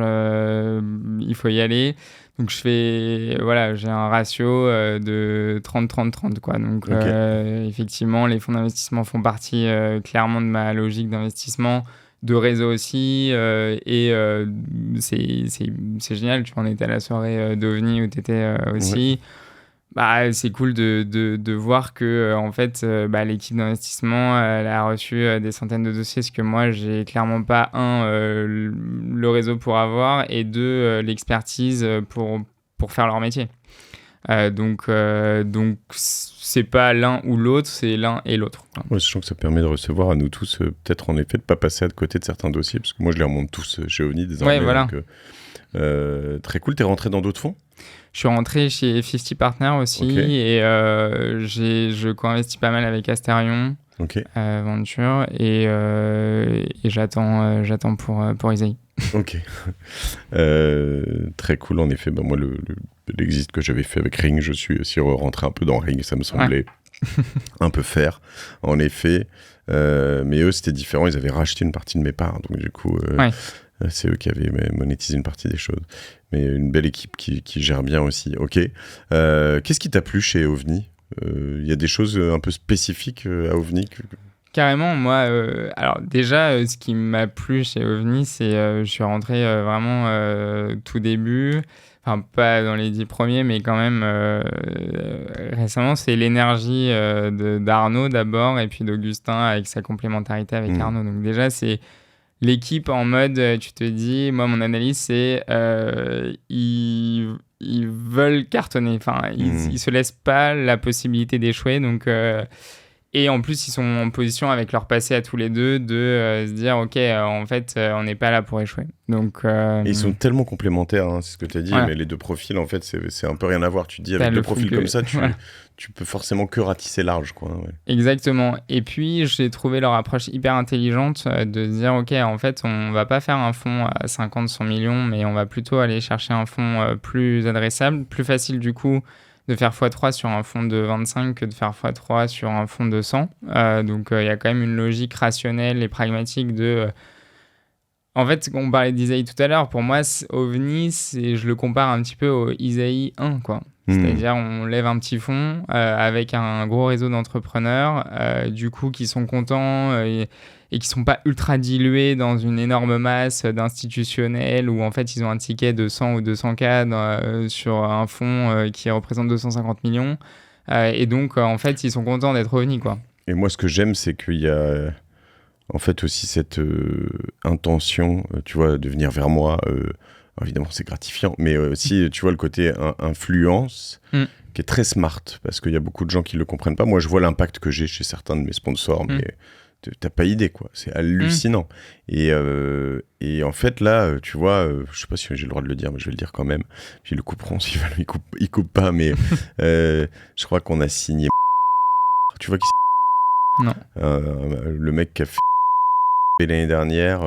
il faut y aller. Donc, j'ai un ratio de 30-30-30, quoi. Donc, effectivement, les fonds d'investissement font partie clairement de ma logique d'investissement, de réseau aussi. C'est génial. Tu en étais à la soirée d'OVNI où tu étais aussi. Ouais. C'est cool de voir que en fait l'équipe d'investissement elle a reçu des centaines de dossiers, ce que moi j'ai clairement pas le réseau pour avoir, et deux l'expertise pour faire leur métier. Donc c'est pas l'un ou l'autre, c'est l'un et l'autre. Ouais, je trouve que ça permet de recevoir à nous tous peut-être en effet de pas passer à côté de certains dossiers, parce que moi je les remonte tous chez OVNI désormais. Ouais, voilà. Donc, très cool. T'es rentré dans d'autres fonds ? Je suis rentré chez 50 Partners aussi, et je co-investis pas mal avec Asterion Venture, et j'attends pour Isaïe. Ok. Très cool, en effet. Moi, l'exit que j'avais fait avec Ring, je suis aussi rentré un peu dans Ring, ça me semblait un peu faire, en effet. Mais eux, c'était différent, ils avaient racheté une partie de mes parts, donc du coup... c'est eux qui avaient monétisé une partie des choses. Mais une belle équipe qui gère bien aussi. Ok. Qu'est-ce qui t'a plu chez OVNI ? Il y a des choses un peu spécifiques à OVNI Carrément, moi, alors déjà, ce qui m'a plu chez OVNI, c'est je suis rentré vraiment tout début, enfin pas dans les 10 premiers, mais quand même récemment, c'est l'énergie d'Arnaud d'abord, et puis d'Augustin avec sa complémentarité avec Arnaud. Donc déjà, c'est l'équipe en mode, tu te dis, moi mon analyse c'est ils veulent cartonner, enfin ils se laissent pas la possibilité d'échouer, donc et en plus ils sont en position avec leur passé à tous les deux de se dire ok en fait on n'est pas là pour échouer. Donc ils sont tellement complémentaires, hein, c'est ce que tu as dit, mais les deux profils en fait c'est un peu rien à voir. Tu te dis avec deux profils comme ça tu peux forcément que ratisser large, quoi. Ouais. Exactement. Et puis, j'ai trouvé leur approche hyper intelligente de dire, OK, en fait, on va pas faire un fonds à 50-100 millions, mais on va plutôt aller chercher un fonds plus adressable, plus facile du coup de faire x3 sur un fonds de 25 que de faire x3 sur un fonds de 100. Donc, il y a quand même une logique rationnelle et pragmatique de... En fait, on parlait d'Isaïe tout à l'heure. Pour moi, OVNI, je le compare un petit peu au Isaïe 1, quoi. C'est-à-dire, on lève un petit fonds avec un gros réseau d'entrepreneurs, du coup, qui sont contents et qui sont pas ultra dilués dans une énorme masse d'institutionnels où, en fait, ils ont un ticket de 100 ou 200K sur un fonds qui représente 250 millions. Et donc, en fait, ils sont contents d'être OVNI, quoi. Et moi, ce que j'aime, c'est qu'il y a... En fait, aussi cette intention, tu vois, de venir vers moi. Évidemment, c'est gratifiant, mais aussi, tu vois, le côté influence qui est très smart, parce qu'il y a beaucoup de gens qui ne le comprennent pas. Moi, je vois l'impact que j'ai chez certains de mes sponsors, mais t'as pas idée, quoi. C'est hallucinant. Et en fait, là, tu vois, je sais pas si j'ai le droit de le dire, mais je vais le dire quand même. Puis ils le couperont s'ils veulent, ils coupent pas, mais je crois qu'on a signé... Tu vois qui c'est ? Non. Le mec qui a fait l'année dernière,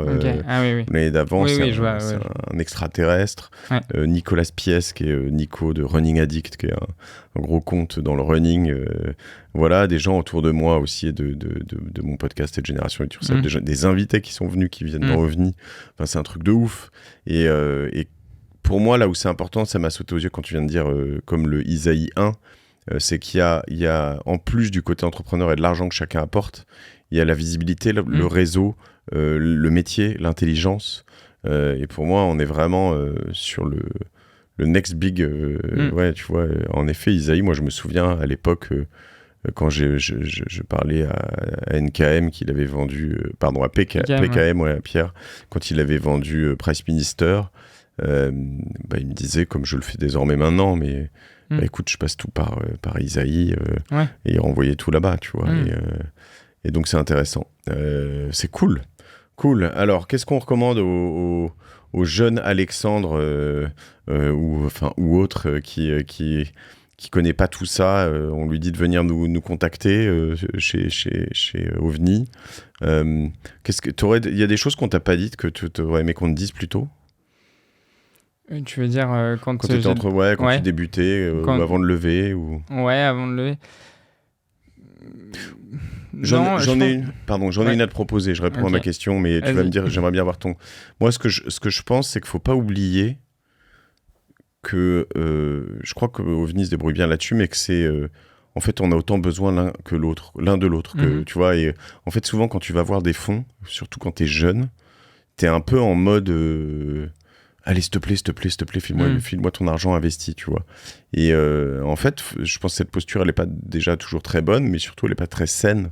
Ah oui, oui. l'année d'avant, Oui, c'est, oui, un, je vois, c'est ouais. un extraterrestre. Ouais. Nicolas Piès, qui est Nico de Running Addict, qui est un gros compte dans le running. Voilà, des gens autour de moi aussi, et de mon podcast et de Génération Utursat, des invités qui sont venus, qui viennent dans OVNI. Enfin, c'est un truc de ouf. Et pour moi, là où c'est important, ça m'a sauté aux yeux quand tu viens de dire, comme le Isaïe 1, c'est qu'il y a, en plus du côté entrepreneur et de l'argent que chacun apporte, il y a la visibilité, le réseau, le métier, l'intelligence. Et pour moi, on est vraiment sur le next big. Ouais, tu vois, en effet, Isaïe, moi, je me souviens à l'époque, quand je parlais à NKM, qu'il avait vendu, pardon, à PKM, ouais, à Pierre, quand il avait vendu Price Minister, il me disait, comme je le fais désormais maintenant, mais écoute, je passe tout par Isaïe, et il renvoyait tout là-bas, tu vois. Et donc, c'est intéressant. C'est cool. Cool. Alors, qu'est-ce qu'on recommande aux jeunes Alexandre ou autres qui connaît pas tout ça? On lui dit de venir nous contacter chez OVNI. Il y a des choses qu'on t'a pas dites que tu aurais aimé qu'on te dise plus tôt? Tu veux dire quand tu étais quand tu débutais ou avant de lever ou... Ouais, avant de lever. J'en ai une à te proposer. Je réponds à ma question, mais tu vas me dire, j'aimerais bien avoir ton... Moi, ce que je pense, c'est qu'il ne faut pas oublier que... je crois que OVNI se débrouille bien là-dessus, mais que c'est... en fait, on a autant besoin l'un de l'autre. Que, tu vois, et en fait, souvent, quand tu vas voir des fonds, surtout quand tu es jeune, tu es un peu en mode... allez, s'il te plaît, file-moi ton argent investi, tu vois. Et en fait, je pense que cette posture, elle n'est pas déjà toujours très bonne, mais surtout, elle n'est pas très saine.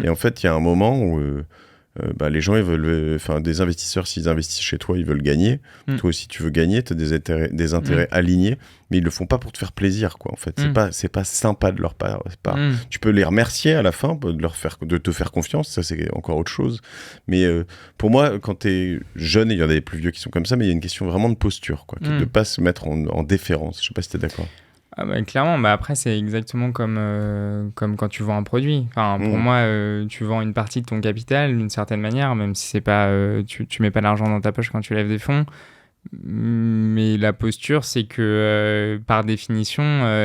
Et en fait, il y a un moment où les gens, ils veulent... Enfin, des investisseurs, s'ils investissent chez toi, ils veulent gagner. Toi aussi, tu veux gagner, tu as des intérêts alignés, mais ils le font pas pour te faire plaisir, quoi, en fait. C'est pas sympa de leur part. Tu peux les remercier à la fin, de te faire confiance, ça, c'est encore autre chose. Mais pour moi, quand tu es jeune, et il y en a des plus vieux qui sont comme ça, mais il y a une question vraiment de posture, quoi, de pas se mettre en déférence. Je sais pas si tu es d'accord. Ah bah, clairement, après c'est exactement comme quand tu vends un produit. Enfin, pour moi, tu vends une partie de ton capital d'une certaine manière, même si c'est pas, tu mets pas l'argent dans ta poche quand tu lèves des fonds. Mais la posture, c'est que par définition,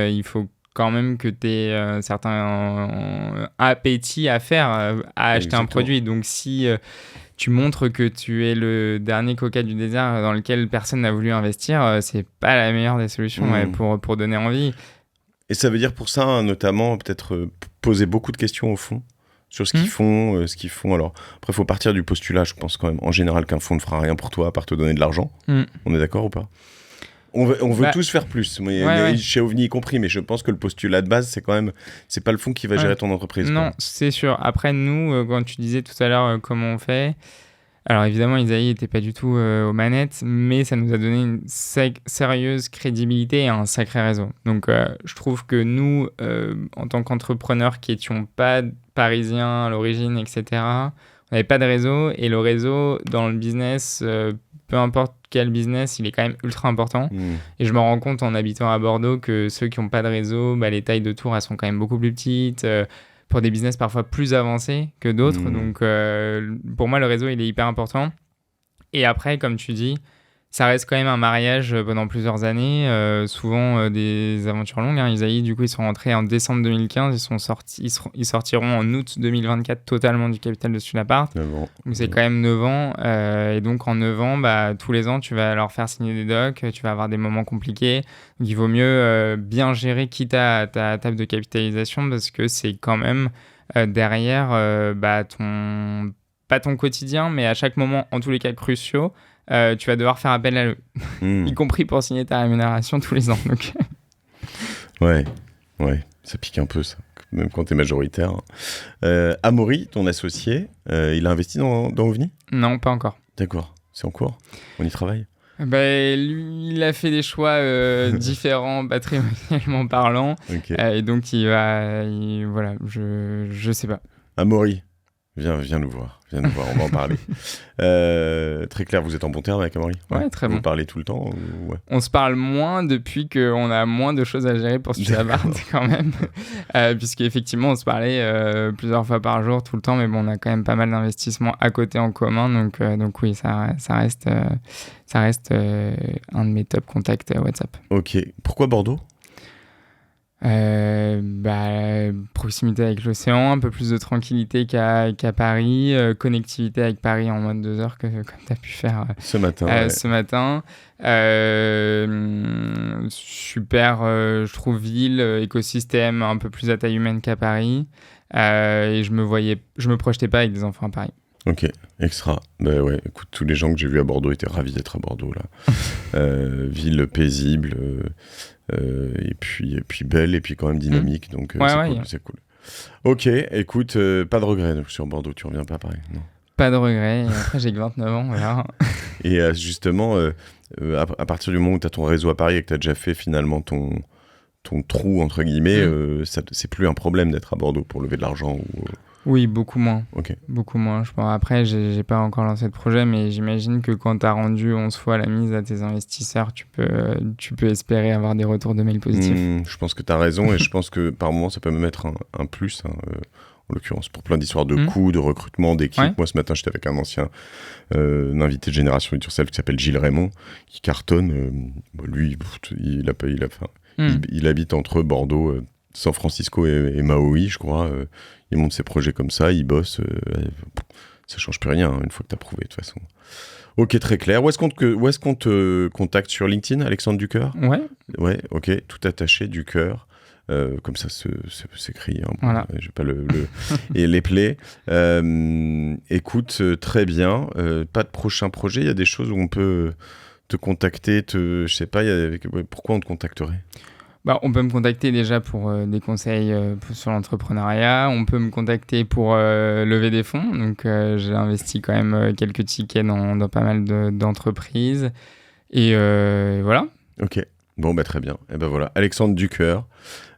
il faut quand même que tu aies un certain appétit à faire, à acheter un produit. Donc si tu montres que tu es le dernier coca du désert dans lequel personne n'a voulu investir, c'est pas la meilleure des solutions pour donner envie. Et ça veut dire pour ça, notamment, peut-être poser beaucoup de questions au fond sur ce qu'ils font. Alors, après, il faut partir du postulat, je pense quand même, en général, qu'un fonds ne fera rien pour toi à part te donner de l'argent. On est d'accord ou pas? On veut tous faire plus, chez OVNI y compris, mais je pense que le postulat de base, c'est quand même, c'est pas le fonds qui va gérer ton entreprise. Non, c'est sûr. Après, nous, quand tu disais tout à l'heure comment on fait, alors évidemment, Isaïe n'était pas du tout aux manettes, mais ça nous a donné une sérieuse crédibilité et un sacré réseau. Donc, je trouve que nous, en tant qu'entrepreneurs qui n'étions pas parisiens à l'origine, etc., on n'avait pas de réseau, et le réseau dans le business... peu importe quel business, il est quand même ultra important. Et je me rends compte en habitant à Bordeaux que ceux qui n'ont pas de réseau, les tailles de tours, elles sont quand même beaucoup plus petites, pour des business parfois plus avancés que d'autres. Donc, pour moi, le réseau, il est hyper important. Et après, comme tu dis, ça reste quand même un mariage pendant plusieurs années, souvent des aventures longues. Isaïe, du coup, ils sont rentrés en décembre 2015, ils sortiront en août 2024 totalement du capital de Studapart. Donc c'est quand même 9 ans. Et donc en 9 ans, tous les ans, tu vas leur faire signer des docs, tu vas avoir des moments compliqués. Donc il vaut mieux bien gérer quitte à ta table de capitalisation, parce que c'est quand même derrière pas ton quotidien, mais à chaque moment, en tous les cas cruciaux, tu vas devoir faire appel à eux, y compris pour signer ta rémunération tous les ans. Donc. Ouais, ça pique un peu ça, même quand t'es majoritaire. Amaury, ton associé, il a investi dans OVNI ? Non, pas encore. D'accord, c'est en cours ? On y travaille ? Lui, il a fait des choix différents patrimonialement parlant, et donc voilà, je sais pas. Amaury, Viens nous voir, on va en parler. Très clair, vous êtes en bon terme avec Amaury? Ouais, très bon. Vous parlez tout le temps ou... Ouais. On se parle moins depuis qu'on a moins de choses à gérer pour ce appart quand même. Puisqu'effectivement, on se parlait plusieurs fois par jour, tout le temps, mais bon, on a quand même pas mal d'investissements à côté en commun. Donc oui, ça reste un de mes top contacts WhatsApp. Ok. Pourquoi Bordeaux? Proximité avec l'océan, un peu plus de tranquillité qu'à Paris, connectivité avec Paris en moins de 2 heures comme tu as pu faire ce matin. Super, je trouve, ville, écosystème un peu plus à taille humaine qu'à Paris, et je me projetais pas avec des enfants à Paris. Ok, extra. Bah ouais, écoute, tous les gens que j'ai vus à Bordeaux étaient ravis d'être à Bordeaux là. Ville paisible. Et puis belle, et puis quand même dynamique, donc c'est cool. Ok, écoute, pas de regret sur Bordeaux, tu reviens pas à Paris, non? Pas de regret, et après j'ai que 29 ans, voilà. Et justement, à partir du moment où tu as ton réseau à Paris et que tu as déjà fait finalement ton trou, entre guillemets, c'est plus un problème d'être à Bordeaux pour lever de l'argent ou... Oui, beaucoup moins. Ok. Beaucoup moins. Je pense. Après, j'ai pas encore lancé de projet, mais j'imagine que quand tu as rendu 11 fois la mise à tes investisseurs, tu peux espérer avoir des retours de mails positifs. Je pense que tu as raison, et je pense que par moment, ça peut même être un plus, en l'occurrence, pour plein d'histoires de coûts, de recrutement, d'équipe. Ouais. Moi, ce matin, j'étais avec un ancien invité de Génération Yourself qui s'appelle Gilles Raymond, qui cartonne. Lui, il habite entre Bordeaux, San Francisco et Maui, je crois. Il monte ses projets comme ça, il bosse. Ça change plus rien une fois que tu as prouvé, de toute façon. Ok, très clair. Où est-ce qu'on te contacte sur LinkedIn, Alexandre Ducoeur? Ouais, ok, tout attaché, Ducoeur. Comme ça s'écrit. Voilà. J'ai pas et les plays. Écoute, très bien. Pas de prochain projet. Il y a des choses où on peut te contacter. Je sais pas. Pourquoi on te contacterait? On peut me contacter déjà pour des conseils sur l'entrepreneuriat. On peut me contacter pour lever des fonds. Donc, j'ai investi quand même quelques tickets dans pas mal d'entreprises. Et voilà. Ok. Bon, très bien. Et voilà. Alexandre Ducoeur,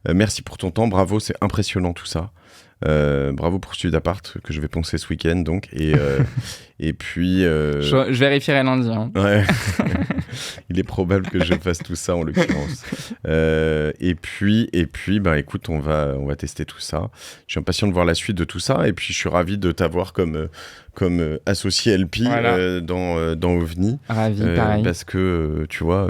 merci pour ton temps. Bravo, c'est impressionnant tout ça. Bravo pour Sud Appart que je vais poncer ce week-end, donc. Et puis... Je vérifierai lundi. Hein. Ouais. Il est probable que je fasse tout ça en l'occurrence. Et puis, écoute, on va tester tout ça. Je suis impatient de voir la suite de tout ça. Et puis, je suis ravi de t'avoir comme associé LP dans OVNI. Ravi, pareil. Parce que, tu vois...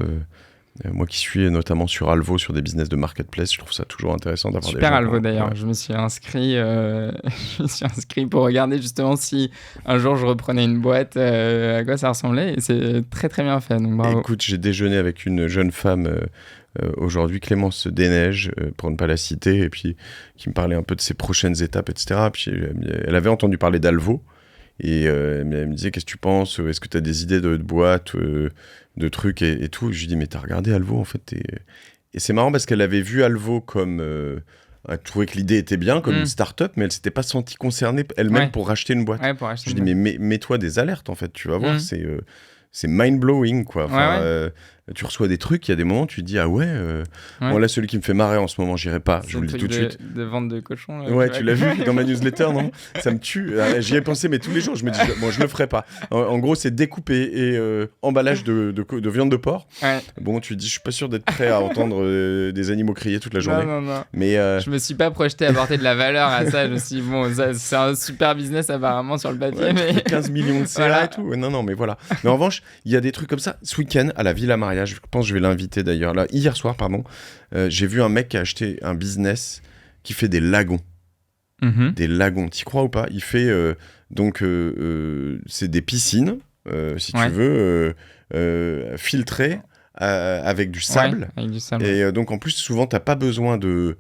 moi qui suis notamment sur Alvo, sur des business de marketplace, je trouve ça toujours intéressant d'avoir des gens... Super Alvo d'ailleurs, je me suis inscrit pour regarder justement si un jour je reprenais une boîte, à quoi ça ressemblait, et c'est très très bien fait, donc bravo. Écoute, j'ai déjeuné avec une jeune femme aujourd'hui, Clémence Desneiges, pour ne pas la citer, et puis qui me parlait un peu de ses prochaines étapes, etc. Puis elle avait entendu parler d'Alvo, et elle me disait, qu'est-ce que tu penses? Est-ce que tu as des idées de boîtes, de trucs et tout? Je lui dis, mais t'as regardé Alvo en fait? Et c'est marrant parce qu'elle avait vu Alvo comme... elle trouvait que l'idée était bien, comme une start-up, mais elle s'était pas sentie concernée elle-même pour racheter une boîte. Ouais, pour racheter je lui dis, mais mets-toi des alertes en fait, tu vas voir, c'est mind-blowing quoi. Enfin, tu reçois des trucs, il y a des moments tu te dis, ah ouais, bon là celui qui me fait marrer en ce moment, j'irai pas, je vous le dis tout de suite. De vente de cochons. Ouais, tu l'as vu dans ma newsletter, non? Ça me tue, j'y ai pensé, mais tous les jours je me dis, bon je le ferai pas. En gros c'est découpé et emballage de viande de porc. Ouais. Bon tu te dis, je suis pas sûr d'être prêt à entendre des animaux crier toute la journée. Non. Mais je me suis pas projeté à apporter de la valeur à ça, je me suis dit, bon ça, c'est un super business apparemment sur le papier. Ouais, mais 15 millions de CA et tout. Non mais voilà. Mais en revanche, il y a des trucs comme ça. Ce week-end à la Villa Maria, je pense que je vais l'inviter d'ailleurs. Là, hier soir, j'ai vu un mec qui a acheté un business qui fait des lagons. Des lagons, t'y crois ou pas? Il fait c'est des piscines, si tu veux, filtrées avec du sable. Ouais, avec du sable. Et donc en plus, souvent, t'as pas besoin de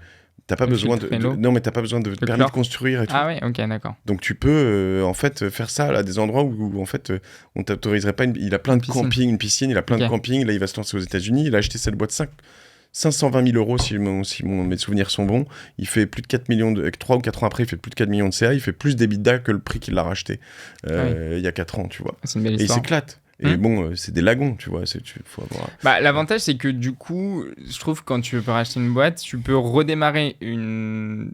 permis de construire et tout. Ah ouais, ok, d'accord. Donc tu peux en fait faire ça à des endroits où en fait on t'autoriserait pas. Il a plein de camping, une piscine, il a plein de camping. Là, il va se lancer aux États-Unis. Il a acheté cette boîte 520 000 euros si mes souvenirs sont bons. Il fait plus de 4 millions 3 ou 4 ans après, il fait plus de 4 millions de CA. Il fait plus d'EBITDA que le prix qu'il l'a racheté il y a 4 ans, tu vois. C'est une belle histoire. Et il s'éclate. Et bon, c'est des lagons, tu vois. Faut avoir... Bah, l'avantage, c'est que du coup, je trouve que quand tu veux racheter une boîte, tu peux redémarrer une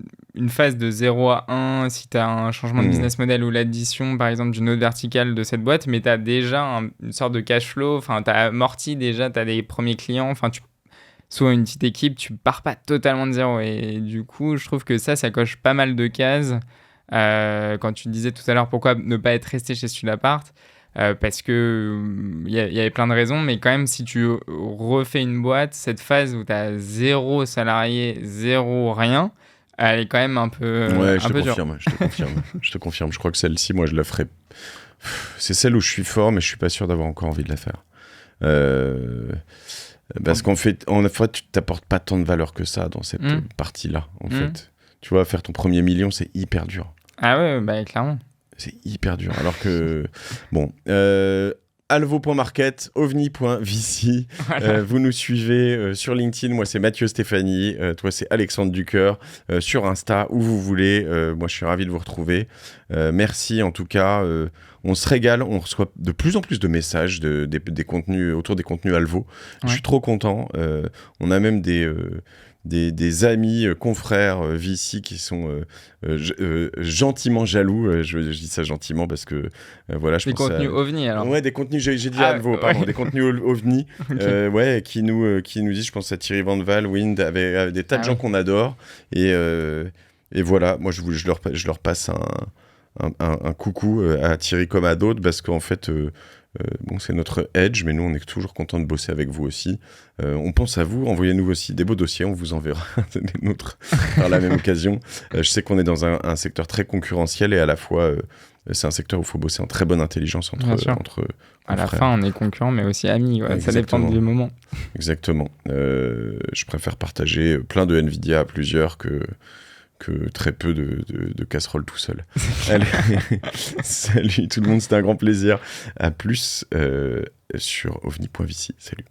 phase de 0 à 1 si tu as un changement de business model ou l'addition, par exemple, d'une autre verticale de cette boîte, mais tu as déjà une sorte de cash flow, enfin, tu as amorti déjà, tu as des premiers clients, enfin, soit une petite équipe, tu pars pas totalement de zéro. Et du coup, je trouve que ça coche pas mal de cases. Quand tu disais tout à l'heure pourquoi ne pas être resté chez Studapart, parce que il y avait plein de raisons, mais quand même, si tu refais une boîte, cette phase où tu as 0 salarié, 0 rien, elle est quand même un peu ouais, je un te peu confirme, dure. je te confirme. Je crois que celle-ci, moi, je la ferai. C'est celle où je suis fort, mais je suis pas sûr d'avoir encore envie de la faire. Parce qu'en fait, tu t'apportes pas tant de valeur que ça dans cette partie-là, en fait. Tu vois, faire ton premier million, c'est hyper dur. Ah ouais, bah clairement. C'est hyper dur. Alors que, bon, alvo.market, ovni.vc, Voilà. vous nous suivez sur LinkedIn. Moi, c'est Mathieu Stéphanie. Toi, c'est Alexandre Ducœur. Sur Insta, où vous voulez. Moi, je suis ravi de vous retrouver. Merci, en tout cas. On se régale. On reçoit de plus en plus de messages des contenus, autour des contenus Alvo. Ouais. Je suis trop content. On a même des amis, confrères VC qui sont gentiment jaloux. Je dis ça gentiment parce que voilà, je des pense contenus OVNI alors. Ouais, des contenus, j'ai dit Alvo, pardon, ouais. des contenus OVNI, Okay. ouais, qui nous disent, je pense à Thierry Van Val, Wind, avec des tas de gens qu'on adore. Et voilà, moi je leur passe un coucou à Thierry comme à d'autres parce qu'en fait. Bon, c'est notre edge, mais nous, on est toujours content de bosser avec vous aussi. On pense à vous, envoyez-nous aussi des beaux dossiers, on vous enverra des nôtres par la même occasion. Je sais qu'on est dans un secteur très concurrentiel et à la fois, c'est un secteur où il faut bosser en très bonne intelligence entre à la fin, on est concurrents, mais aussi amis. Ouais. Ça dépend du moment. Exactement. Je préfère partager plein de NVIDIA à plusieurs que très peu de casseroles tout seul. Allez, salut tout le monde, c'était un grand plaisir. À plus sur ovni.vc. Salut.